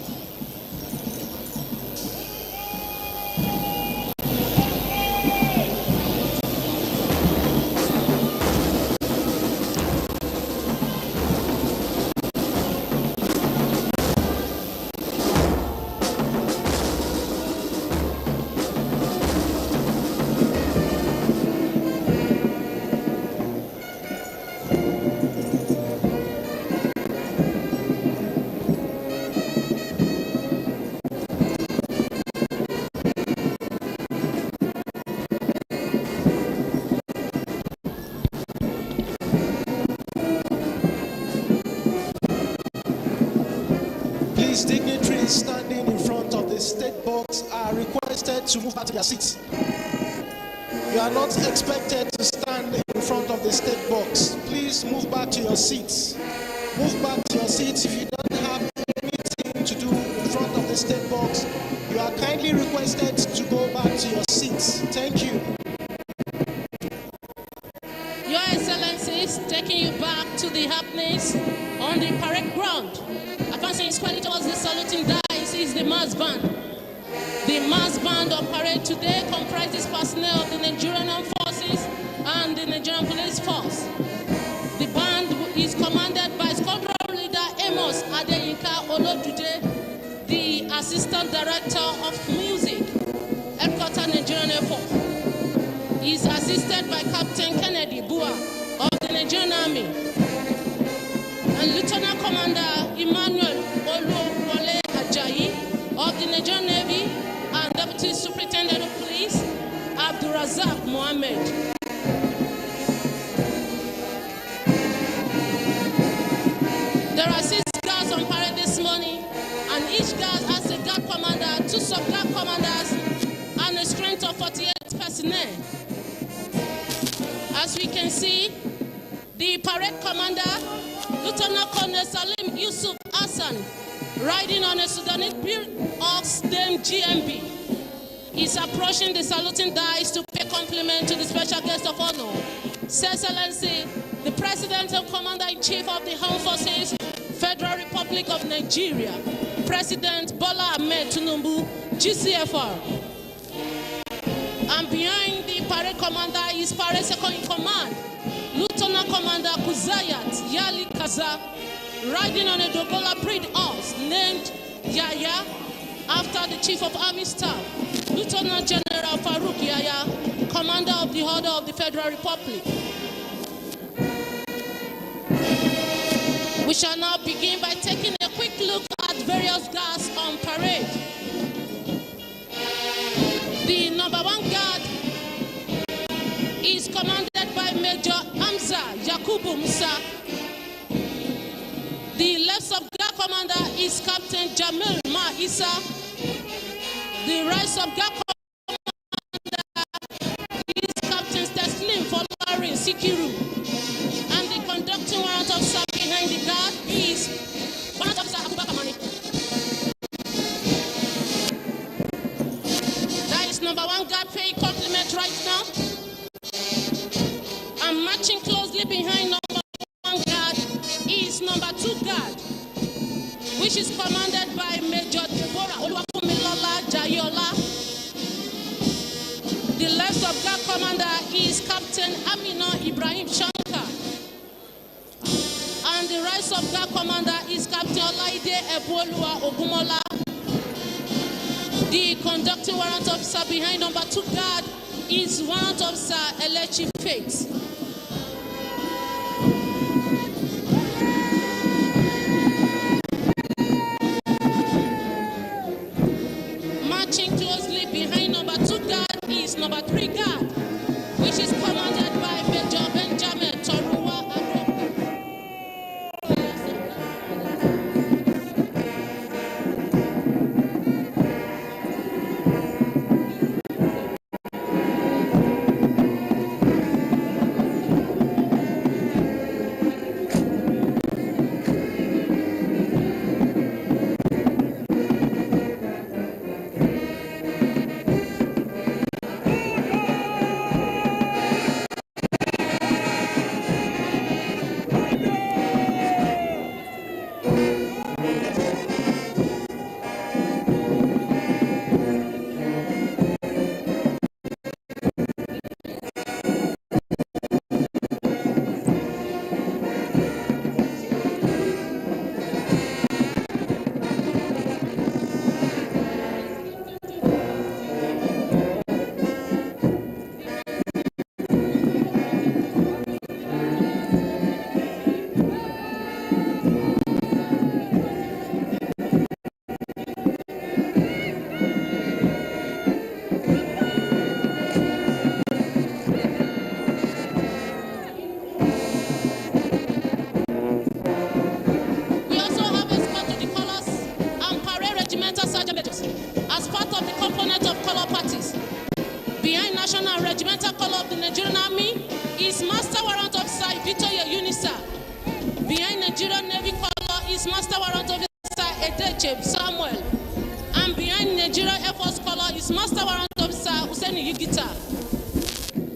Dignitaries standing in front of the state box are requested to move back to their seats. You are not expected to stand in front of the state box. Please move back to your seats. Move back to your seats. If you don't have anything to do in front of the state box, you are kindly requested to go back to your seats. Thank you. Your Excellencies, taking you back to the happenings on the parade ground. Advancing squarely towards the saluting dice is the mass band. The mass band on parade today comprises personnel of the Nigerian Armed Forces and the Nigerian Police Force. The band is commanded by Squadron Leader Amos Adeyinka Olodude, the Assistant Director of Music, Headquarters Nigerian Air Force. He is assisted by Captain Kennedy Bua of the Nigerian Army and Lieutenant Commander Emmanuel Oluwole Ajayi of the Nigerian Navy and Deputy Superintendent of Police Abdulrazak Mohammed. There are 6 guards on parade this morning, and each guard has a guard commander, 2 sub-guard commanders, and a strength of 48 personnel. As we can see, the parade commander, Lieutenant Colonel Salim Yusuf Hassan, riding on a Sudanese built ox named GMB, is approaching the saluting dice to pay compliment to the special guest of honor, His Excellency, the President and Commander-in-Chief of the Armed Forces, Federal Republic of Nigeria, President Bola Ahmed Tinubu, GCFR. And behind the parade commander is parade second in command, Lieutenant Commander Kuzayat Yali Kaza, riding on a Dogola breed horse named Yaya, after the Chief of Army Staff, Lieutenant General Farouk Yaya, Commander of the Order of the Federal Republic. We shall now begin by taking a quick look at various guards on parade. The number 1 guard is commanded by Major Hamza Yakubu Musa. The left sub-guard commander is Captain Jamil Ma Issa. The right sub-guard commander is Captain Teslim Folarin Sikiru. And the conducting warrant officer behind the guard is Warrant Officer Abubakar Mani. That is number 1 guard paying compliment right now. And marching closely behind number 1 guard is number 2 guard, which is commanded by Major Deborah Oluwafumilola Jayola. The left sub-guard commander is Captain Amina Ibrahim Shankar. And the right sub-guard commander is Captain Olaide Ebuolua Ogumola. The conducting warrant officer behind number 2 guard is Warrant Officer Elechi Faith. Marching closely behind number 2 guard is number 3 guard, which is commanded by Major Benjamin Toruwa Ado. As part of the component of color parties, behind national and regimental color of the Nigerian Army is Master Warrant Officer Ibitoye Unisa. Behind Nigerian Navy color is Master Warrant Officer Edeche Samuel. And behind Nigerian Air Force color is Master Warrant Officer Hussein Yigita.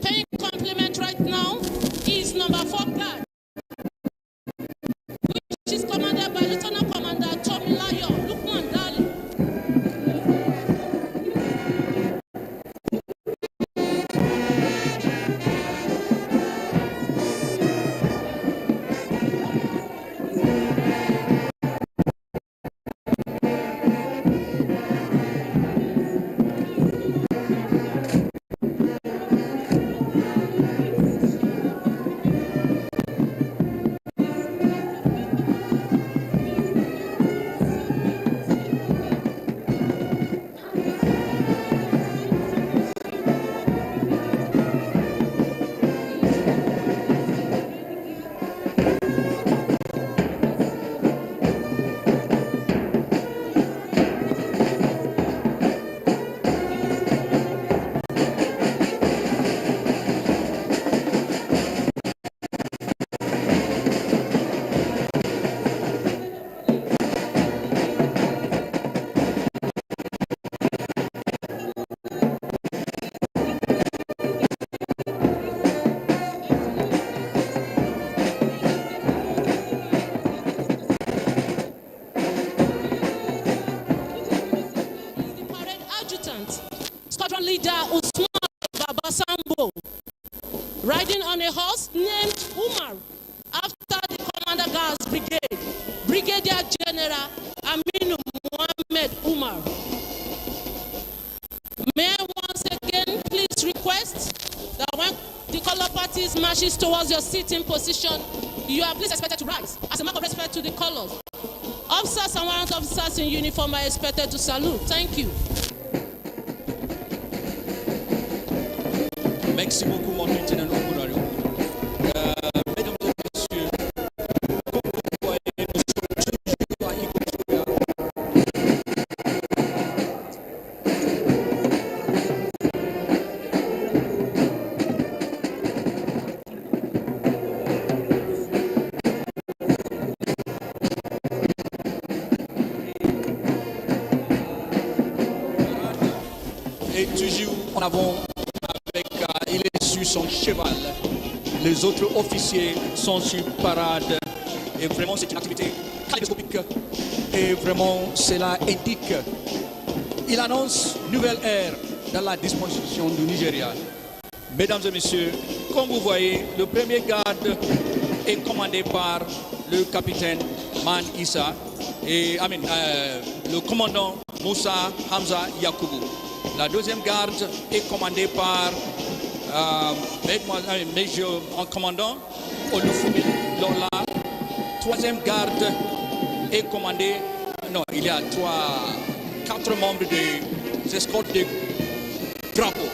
Paying compliment right now is number 4 guard, which is commanded by Lieutenant Commander Tomilayo Lukman Dali. leader Usman Babasambo, riding on a horse named Umar, after the Commander Guards Brigade, Brigadier General Aminu Mohammed Umar. May I once again please request that when the color parties marches towards your sitting position, you are please expected to rise as a mark of respect to the colors. Officers and warrant officers in uniform are expected to salute. Thank you. Merci beaucoup, mon lieutenant honoraire. Mesdames et messieurs, comme vous voyez, nous sommes toujours à Inauguration. Et toujours en avant avec il est sur son cheval. Les autres officiers sont sur parade. Et vraiment, c'est une activité kaléidoscopique. Et vraiment, cela indique. Il annonce nouvelle ère dans la disposition du Nigeria. Mesdames et messieurs, comme vous voyez, le premier garde est commandé par le capitaine Man Issa et le commandant Moussa Hamza Yakubu. La deuxième garde est commandée par Major en commandant Olufumi Lola. Troisième garde est commandée, non, il y a 4 membres des escortes de drapeau.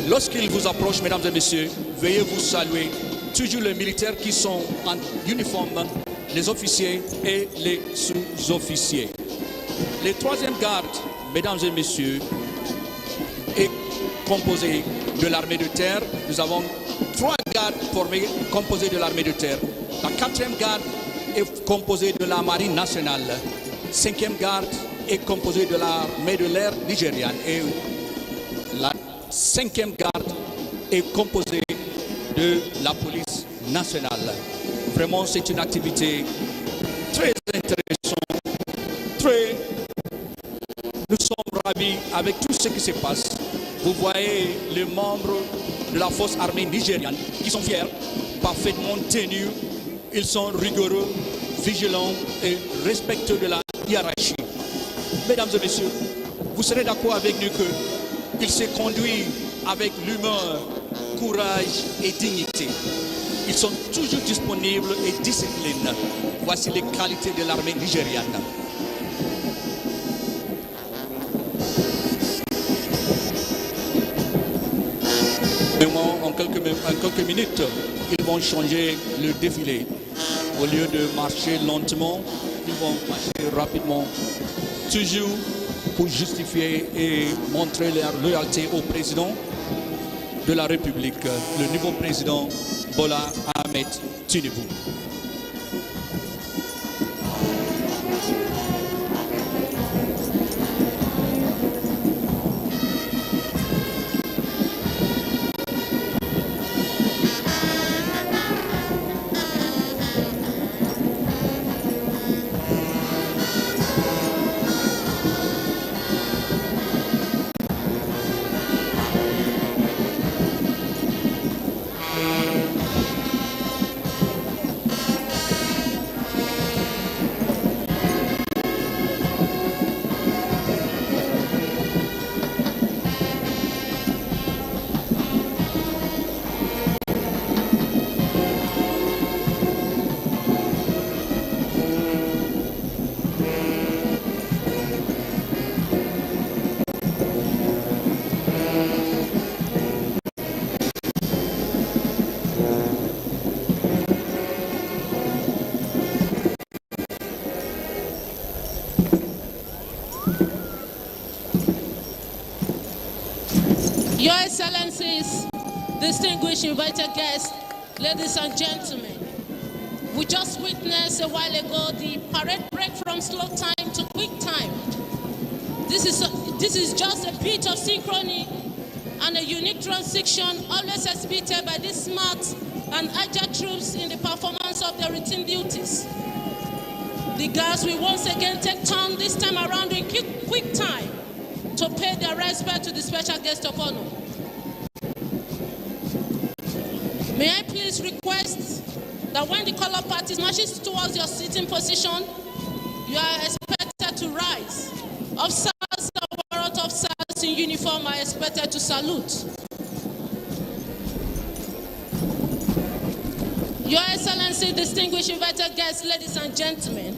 Lorsqu'ils vous approchent, mesdames et messieurs, veuillez vous saluer. Toujours les militaires qui sont en uniforme, les officiers et les sous-officiers. Les troisième garde, mesdames et messieurs, est composé de l'armée de terre. Nous avons 3 gardes formés, composés de l'armée de terre. La 4e garde est composée de la marine nationale. 5e garde est composée de l'armée de l'air nigériane. Et la 5e garde est composée de la police nationale. Vraiment, c'est une activité très intéressante, nous sommes ravis avec tout ce qui se passe. Vous voyez les membres de la force armée nigériane qui sont fiers, parfaitement tenus. Ils sont rigoureux, vigilants et respectueux de la hiérarchie. Mesdames et messieurs, vous serez d'accord avec nous qu'ils se conduisent avec l'humeur, courage et dignité. Ils sont toujours disponibles et disciplinés. Voici les qualités de l'armée nigériane. En quelques minutes, ils vont changer le défilé. Au lieu de marcher lentement, ils vont marcher rapidement, toujours pour justifier et montrer leur loyauté au président de la République, le nouveau président Bola Ahmed Tinubu. Your Excellencies, distinguished invited guests, ladies and gentlemen, we just witnessed a while ago the parade break from slow time to quick time. This is just a bit of synchrony and a unique transition always exhibited by these smart and agile troops in the performance of their routine duties. The guards will once again take turn this time around in quick time to pay their respect to the special guest of honor. May I please request that when the color party marches towards your sitting position, you are expected to rise. Officers and warrant officers in uniform are expected to salute. Your Excellency, distinguished invited guests, ladies and gentlemen,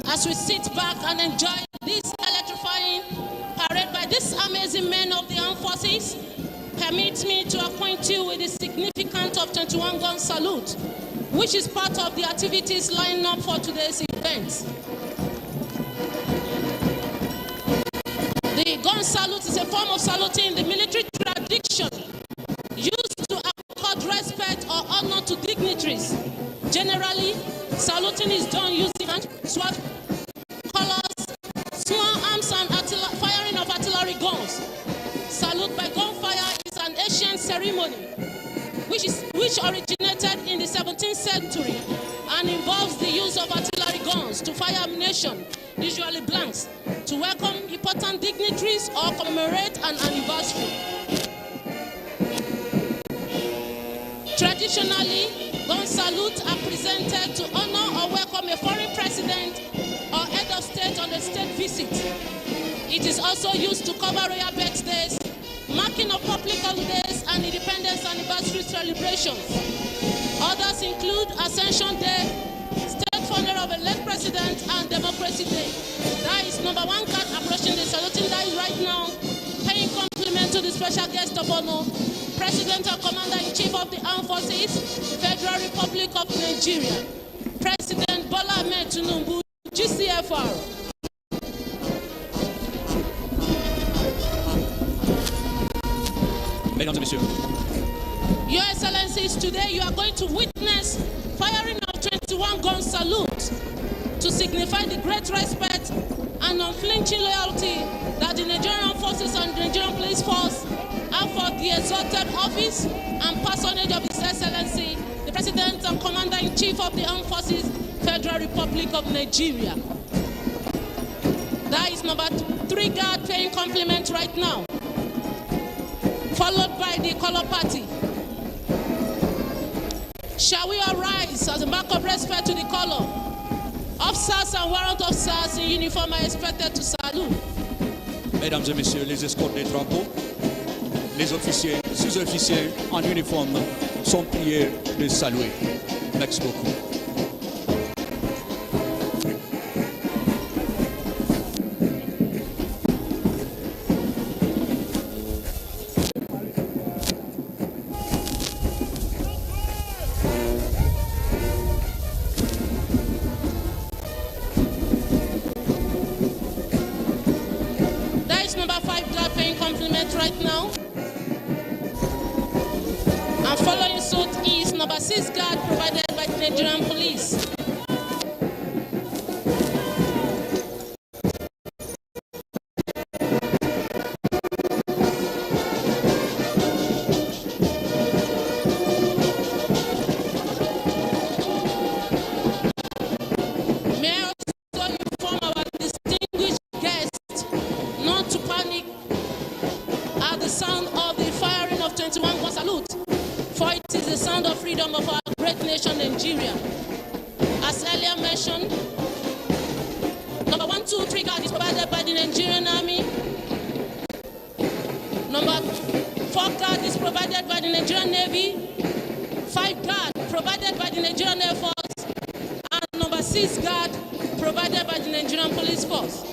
as we sit back and enjoy this electrifying parade by these amazing men of the armed forces, permit me to acquaint you with the significance of 21-gun salute, which is part of the activities lined up for today's event. The gun salute is a form of saluting in the military tradition used to accord respect or honor to dignitaries. Generally, saluting is done using sword, colors, small arms, and firing of artillery guns. Salute by gunfire is an ancient ceremony which originated in the 17th century and involves the use of artillery guns to fire ammunition, usually blanks, to welcome important dignitaries or commemorate an anniversary. Traditionally, gun salutes are presented to honor or welcome a foreign president or head of state on a state visit. It is also used to cover royal birthdays, marking of public holidays, and independence anniversary celebrations. Others include Ascension Day, State Funeral of a late president, and Democracy Day. That is number one card approaching the saluting dice right now, paying compliment to the special guest of honor, President and Commander-in-Chief of the Armed Forces, Federal Republic of Nigeria, President Bola Ahmed Tinubu, GCFR. Mesdames et messieurs, Your Excellencies, today you are going to witness firing of 21-gun salute to signify the great respect and unflinching loyalty that the Nigerian forces and the Nigerian police force have for the exalted office and patronage of His Excellency, the President and Commander-in-Chief of the Armed Forces, Federal Republic of Nigeria. That is number 3 guard paying compliment right now, followed by the color party. Shall we all rise as a mark of respect to the color? Officers and warrant officers in uniform are expected to salute. Mesdames et messieurs, les escortes des drapeaux, les officiers, sous-officiers en uniforme sont priés de saluer. Merci beaucoup. Right now, and following suit is number 6 guard provided by the Nigerian police. May I also inform our distinguished guests not to panic at the sound of the firing of 21-gun salute, for it is the sound of freedom of our great nation, Nigeria. As earlier mentioned, number 1, 2, 3 guard is provided by the Nigerian Army. Number 4 guard is provided by the Nigerian Navy. 5 guard provided by the Nigerian Air Force. And number 6 guard provided by the Nigerian Police Force.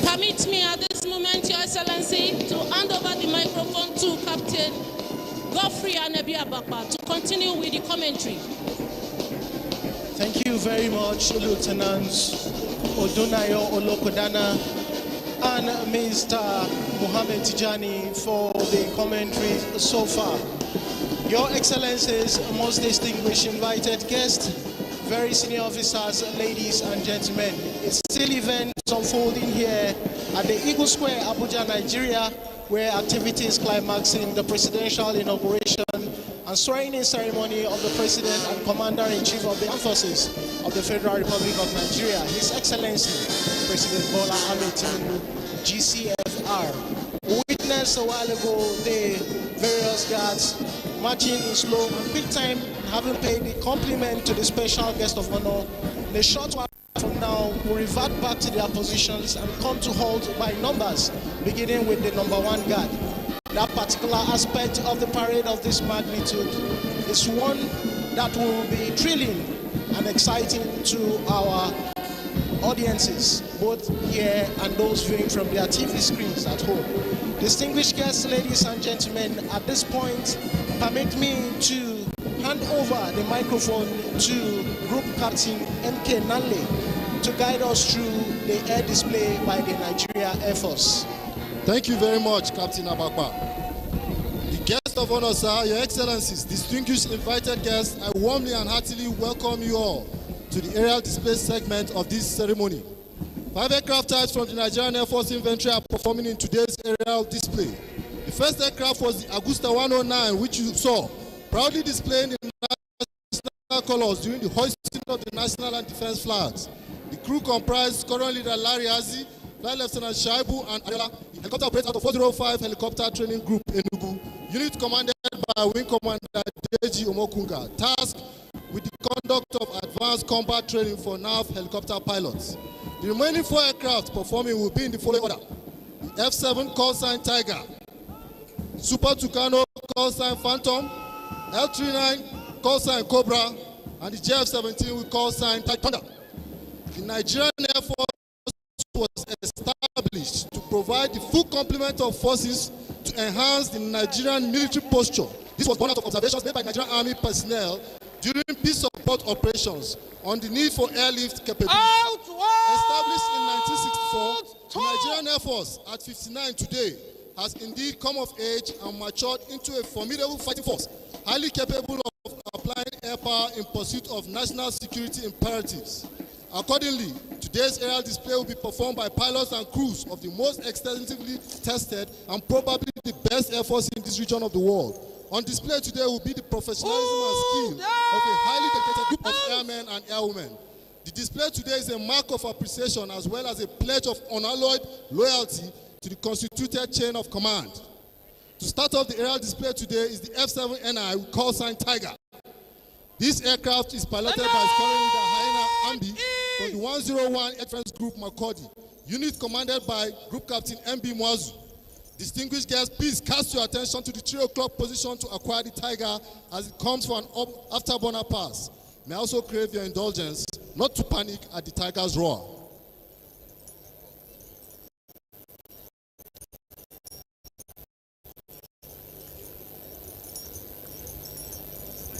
Permit me at this moment, Your Excellency, to hand over the microphone to Captain Godfrey Anebiabakpa to continue with the commentary. Thank you very much, Lieutenant Odunayo Olokodana and Mr. Mohammed Tijani for the commentary so far. Your Excellencies, most distinguished invited guests, very senior officers, ladies and gentlemen, it's still events unfolding here at the Eagle Square, Abuja, Nigeria, where activities climaxing the presidential inauguration and swearing-in ceremony of the President and Commander-in-Chief of the Armed Forces of the Federal Republic of Nigeria, His Excellency President Bola Ahmed Tinubu, GCFR. We witnessed a while ago the various guards marching in slow and quick time, having paid the compliment to the special guest of honor. In a short while from now, we'll revert back to their positions and come to halt by numbers, beginning with the number 1 guard. That particular aspect of the parade of this magnitude is one that will be thrilling and exciting to our audiences, both here and those viewing from their TV screens at home. Distinguished guests, ladies and gentlemen, at this point, permit me to hand over the microphone to Group Captain MK Nanle to guide us through the air display by the Nigeria Air Force. Thank you very much, Captain Abakpa. The guest of honor, sir, your excellencies, distinguished invited guests, I warmly and heartily welcome you all to the aerial display segment of this ceremony. 5 aircraft types from the Nigerian Air Force inventory are performing in today's aerial display. The first aircraft was the Augusta 109, which you saw, proudly displaying the national colors during the hoisting of the national and defense flags. The crew comprised Squadron Leader Larry Hazi, Flight Lieutenant Shaibu and Adela. The helicopter operates out of 405 Helicopter Training Group, Enugu. Unit commanded by Wing Commander Deji Omokunga, tasked with the conduct of advanced combat training for NAV helicopter pilots. The remaining 4 aircraft performing will be in the following order: the F-7 call sign Tiger, Super Tucano call sign Phantom, L-39 call sign Cobra, and the JF-17 with call sign Thunder. The Nigerian Air Force was established to provide the full complement of forces to enhance the Nigerian military posture. This was one out of observations made by Nigerian Army personnel during peace support operations on the need for airlift capability. Established in 1964, the Nigerian Air Force at 59 today has indeed come of age and matured into a formidable fighting force, highly capable of applying air power in pursuit of national security imperatives. Accordingly, today's aerial display will be performed by pilots and crews of the most extensively tested and probably the best air force in this region of the world. On display today will be the professionalism and skill of a highly dedicated group of airmen and airwomen. The display today is a mark of appreciation as well as a pledge of unalloyed loyalty to the constituted chain of command. To start off the aerial display today is the F-7NI with call sign Tiger. This aircraft is piloted by Squadron Leader Haina Ambi from the 101 Air Defense Group Makurdi, unit commanded by Group Captain MB Mwazu. Distinguished guests, please cast your attention to the 3 o'clock position to acquire the Tiger as it comes for an afterburner pass. May I also crave your indulgence not to panic at the Tiger's roar.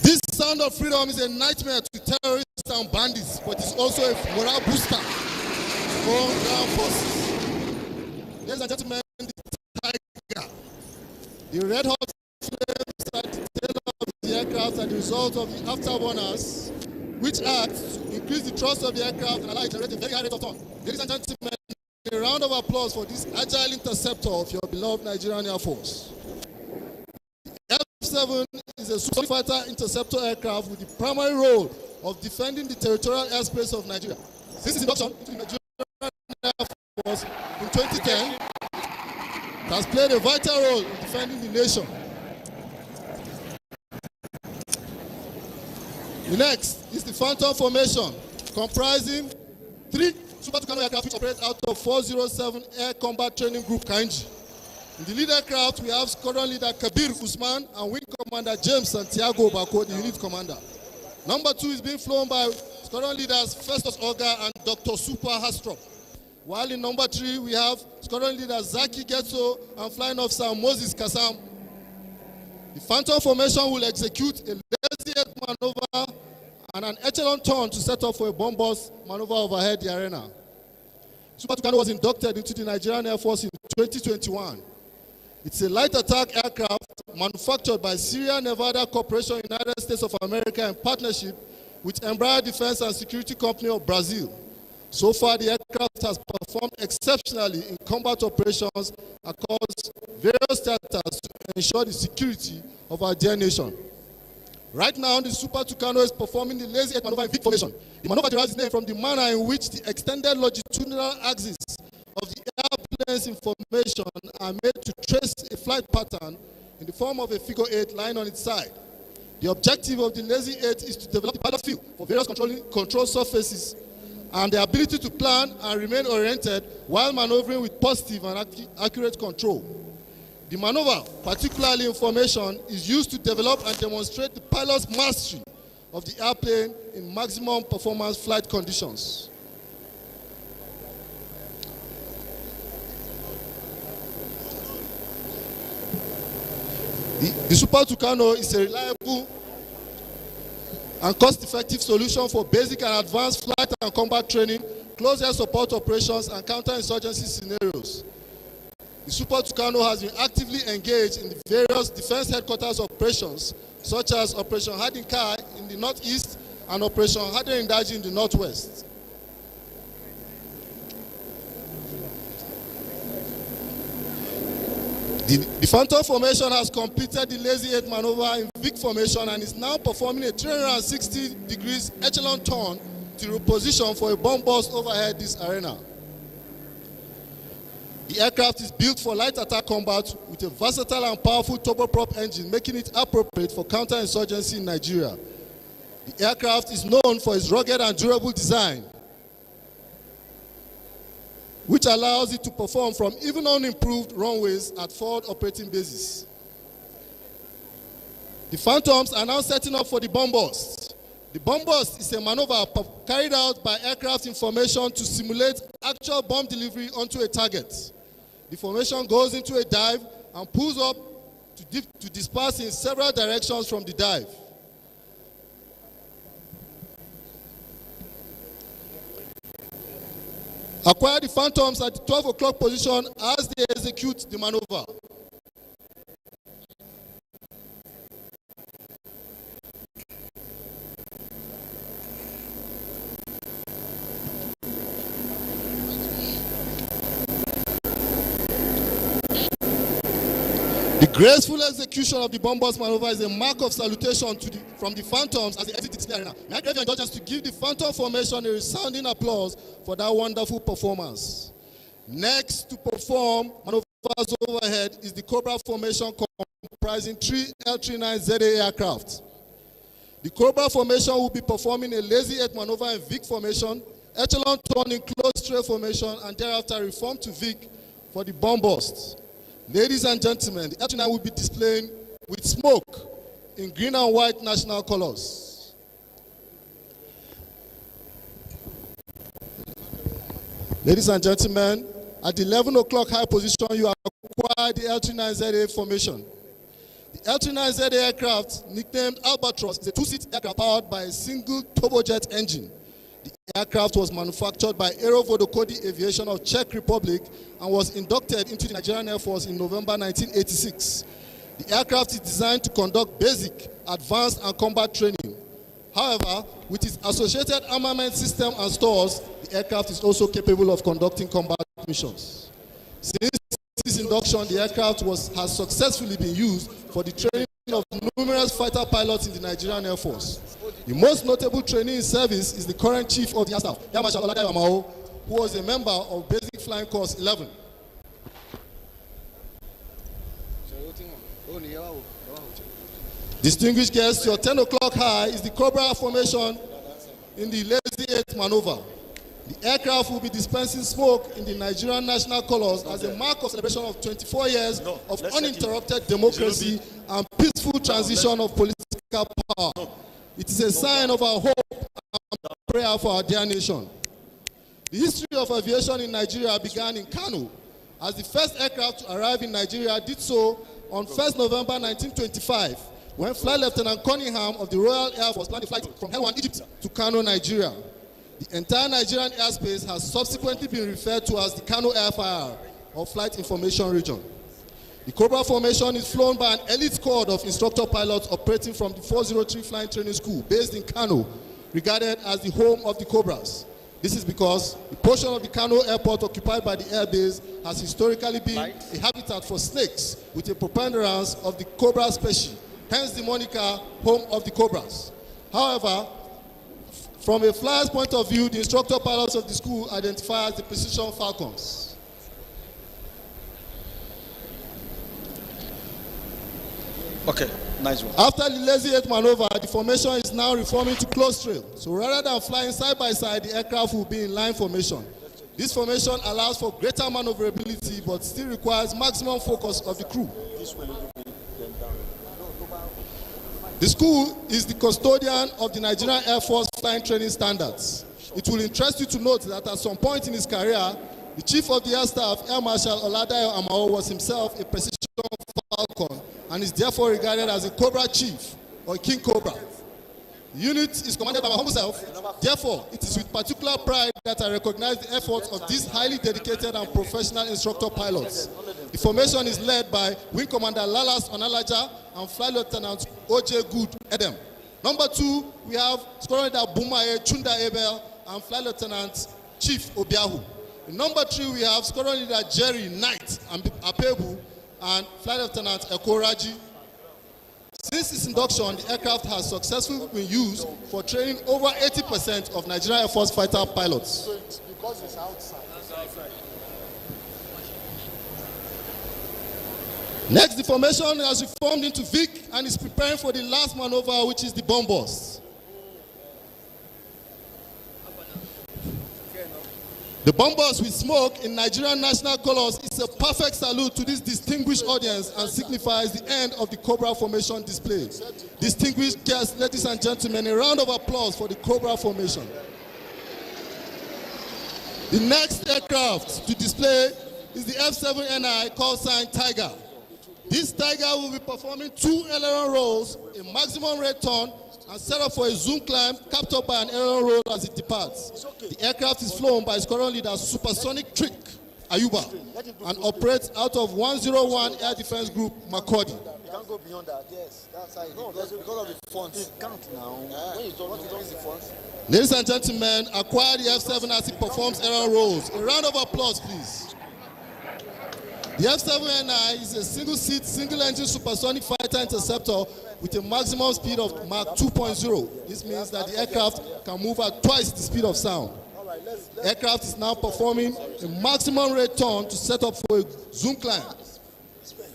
This sound of freedom is a nightmare to terrorists and bandits, but it's also a morale booster for ground forces. Ladies and gentlemen, the Tiger, the red hot flames at the tail of the aircraft are the result of the afterburners, which act to increase the thrust of the aircraft and allow it to generate a very high rate of turn. Ladies and gentlemen, a round of applause for this agile interceptor of your beloved Nigerian Air Force. F-7 is a super fighter interceptor aircraft with the primary role of defending the territorial airspace of Nigeria. Since its induction into the Nigerian Air Force in 2010, it has played a vital role in defending the nation. The next is the Phantom formation, comprising 3 Super Tucano aircraft which operate out of 407 Air Combat Training Group Kainji. In the lead aircraft, we have Squadron Leader Kabir Usman and Wing Commander James Santiago Bako, the unit commander. Number 2 is being flown by Squadron Leaders Festus Oga and Dr. Super Hastrop. While in number 3, we have Squadron Leader Zaki Getso and Flying Officer Moses Kassam. The Phantom formation will execute a lazy head maneuver and an echelon turn to set up for a bomb burst maneuver overhead the arena. Super Tucano was inducted into the Nigerian Air Force in 2021. It's a light attack aircraft manufactured by Sierra Nevada Corporation, United States of America, in partnership with Embraer Defense and Security Company of Brazil. So far, the aircraft has performed exceptionally in combat operations across various theaters to ensure the security of our dear nation. Right now, the Super Tucano is performing the lazy maneuver in Vic formation. The maneuver derives its name from the manner in which the extended longitudinal axis of the airplane's information are made to trace a flight pattern in the form of a figure 8 lying on its side. The objective of the lazy 8 is to develop the pilot feel for various control surfaces and the ability to plan and remain oriented while maneuvering with positive and accurate control. The maneuver, particularly in formation, is used to develop and demonstrate the pilot's mastery of the airplane in maximum performance flight conditions. The Super Tucano is a reliable and cost-effective solution for basic and advanced flight and combat training, close air support operations, and counterinsurgency scenarios. The Super Tucano has been actively engaged in the various defense headquarters operations, such as Operation Hardin Kai in the northeast and Operation Hardin Daji in the northwest. The Phantom formation has completed the lazy 8 maneuver in Vic formation and is now performing a 360 degrees echelon turn to reposition for a bomb burst overhead this arena. The aircraft is built for light attack combat with a versatile and powerful turboprop engine, making it appropriate for counterinsurgency in Nigeria. The aircraft is known for its rugged and durable design, which allows it to perform from even unimproved runways at forward operating bases. The Phantoms are now setting up for the bomb burst. The bomb burst is a maneuver carried out by aircraft in formation to simulate actual bomb delivery onto a target. The formation goes into a dive and pulls up to disperse in several directions from the dive. Acquire the Phantoms at the 12 o'clock position as they execute the maneuver. The graceful execution of the bomb burst maneuver is a mark of salutation from the Phantoms as they exit the arena. May I crave your indulgence to give the Phantom formation a resounding applause for that wonderful performance. Next to perform maneuvers overhead is the Cobra formation comprising 3 L-39ZA aircraft. The Cobra formation will be performing a lazy 8 maneuver in Vic formation, echelon turn in close trail formation, and thereafter reform to Vic for the bomb burst. Ladies and gentlemen, the L-39 will be displaying with smoke in green and white national colors. Ladies and gentlemen, at the 11 o'clock high position, you acquire the L-39ZA formation. The L-39ZA aircraft, nicknamed Albatross, is a 2-seat aircraft powered by a single turbojet engine. The aircraft was manufactured by Aero Vodokody Aviation of Czech Republic and was inducted into the Nigerian Air Force in November 1986. The aircraft is designed to conduct basic, advanced, and combat training. However, with its associated armament system and stores, the aircraft is also capable of conducting combat missions. Since its induction, the aircraft has successfully been used for the training of numerous fighter pilots in the Nigerian Air Force. The most notable trainee in service is the current chief of the Air Staff, Air Marshal Oladayo Amao, who was a member of Basic Flying Course 11. Distinguished guests, your 10 o'clock high is the Cobra formation in the lazy 8 maneuver. The aircraft will be dispensing smoke in the Nigerian national colors as a mark of celebration of 24 years of uninterrupted democracy and peaceful transition of political power. It is a sign of our hope and prayer for our dear nation. The history of aviation in Nigeria began in Kano, as the first aircraft to arrive in Nigeria did so on 1st November 1925, when Flight Lieutenant Cunningham of the Royal Air Force planned a flight from Helwan, Egypt to Kano, Nigeria. The entire Nigerian airspace has subsequently been referred to as the Kano Airfire or Flight Information Region. The Cobra formation is flown by an elite squad of instructor pilots operating from the 403 Flying Training School based in Kano, regarded as the home of the Cobras. This is because the portion of the Kano airport occupied by the airbase has historically been a habitat for snakes with a preponderance of the Cobra species, hence the moniker Home of the Cobras. However, from a flyer's point of view, the instructor pilots of the school identify as the Precision Falcons. Okay, nice one. After the lazy 8 maneuver, the formation is now reforming to close trail. So rather than flying side by side, the aircraft will be in line formation. This formation allows for greater maneuverability but still requires maximum focus of the crew. The school is the custodian of the Nigerian Air Force flying training standards. It will interest you to note that at some point in his career, the Chief of the Air Staff, Air Marshal Oladayo Amao, was himself a Precision Falcon and is therefore regarded as a Cobra Chief or King Cobra. The unit is commanded by my humble self. Therefore, it is with particular pride that I recognize the efforts of these highly dedicated and professional instructor pilots. The formation is led by Wing Commander Lalas Onalaja and Flight Lieutenant O.J. Good Edem. Number 2, we have Squadron Leader Bumaye Chunda Ebel and Flight Lieutenant Chief Obiahu. In number 3, we have Squadron Leader Jerry Knight Apebu and Flight Lieutenant Eko Raji. Since its induction, the aircraft has successfully been used for training over 80% of Nigerian Air Force fighter pilots. So it's because it's outside. Next, the formation has reformed into Vic and is preparing for the last maneuver, which is the bomb burst. The bomb burst with smoke in Nigerian national colors is a perfect salute to this distinguished audience and signifies the end of the Cobra formation display. Distinguished guests, ladies and gentlemen, a round of applause for the Cobra formation. The next aircraft to display is the F-7NI call sign Tiger. This Tiger will be performing 2 aileron rolls, a maximum rate turn, and set up for a zoom climb capped up by an aileron roll as it departs. The aircraft is flown by Squadron Leader Supersonic Trick Ayuba and operates out of 101 Air Defense Group Makurdi. You can't go beyond that. Yes, that's how it is. Because of the fonts. It can't now. When you don't use the fonts. Ladies and gentlemen, acquire the F-7 as it performs aileron rolls. A round of applause, please. The F-7NI is a single-seat, single-engine supersonic fighter interceptor with a maximum speed of Mach 2.0. This means that the aircraft can move at twice the speed of sound. The aircraft is now performing a maximum rate turn to set up for a zoom climb.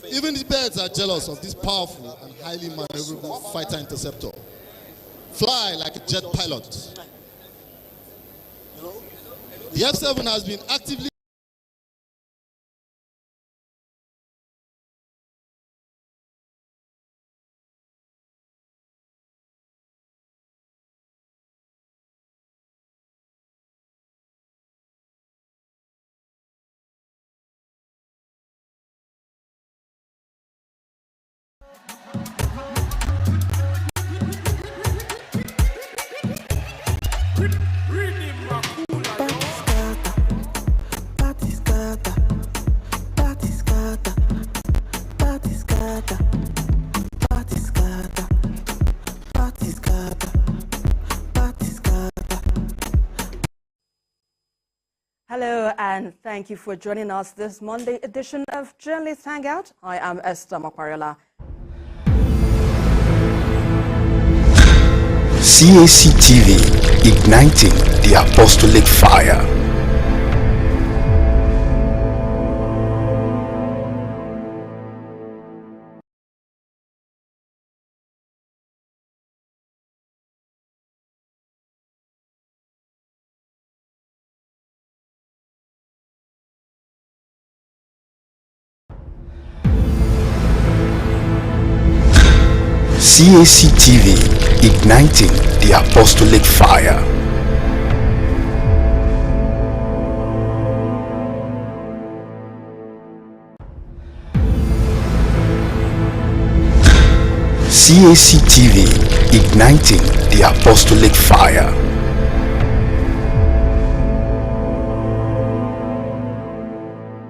Even the birds are jealous of this powerful and highly maneuverable fighter interceptor. Fly like a jet pilot. The F-7 has been actively Hello, and thank you for joining us this Monday edition of Journalist Hangout. I am Esther Makwariola. Cactv, igniting the apostolic fire. Cactv, igniting the apostolic fire. Cactv, igniting the apostolic fire.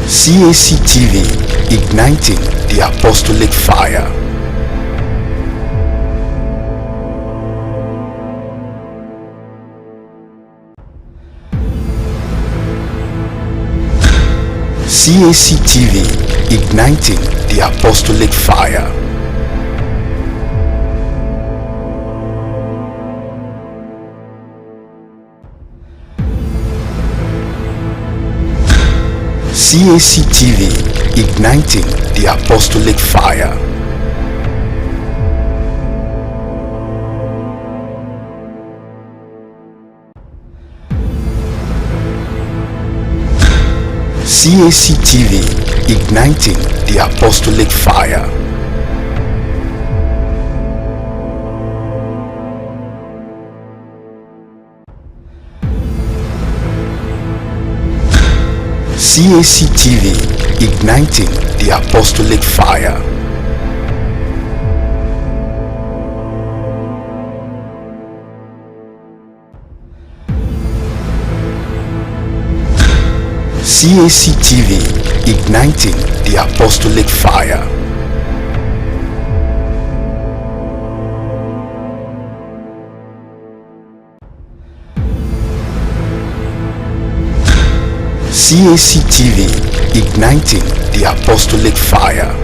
Cactv, igniting the apostolic fire. CACTV, igniting the apostolic fire. CACTV, igniting the apostolic fire. CACTV, igniting the apostolic fire. CACTV, igniting the apostolic fire. CACTV, igniting the apostolic fire. CACTV, igniting the apostolic fire.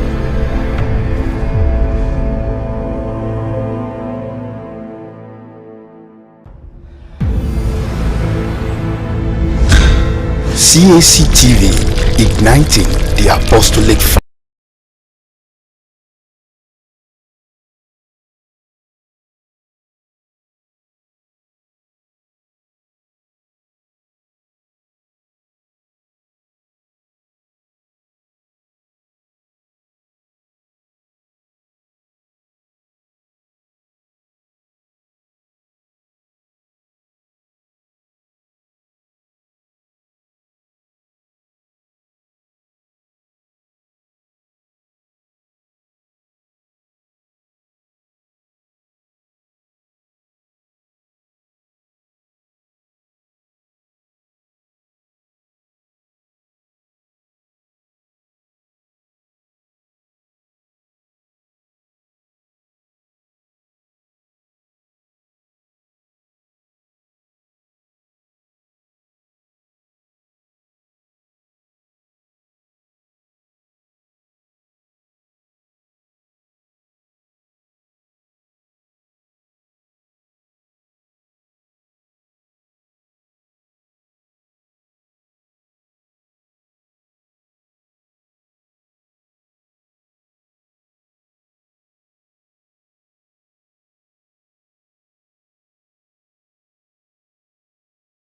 CACTV, igniting the apostolic fire.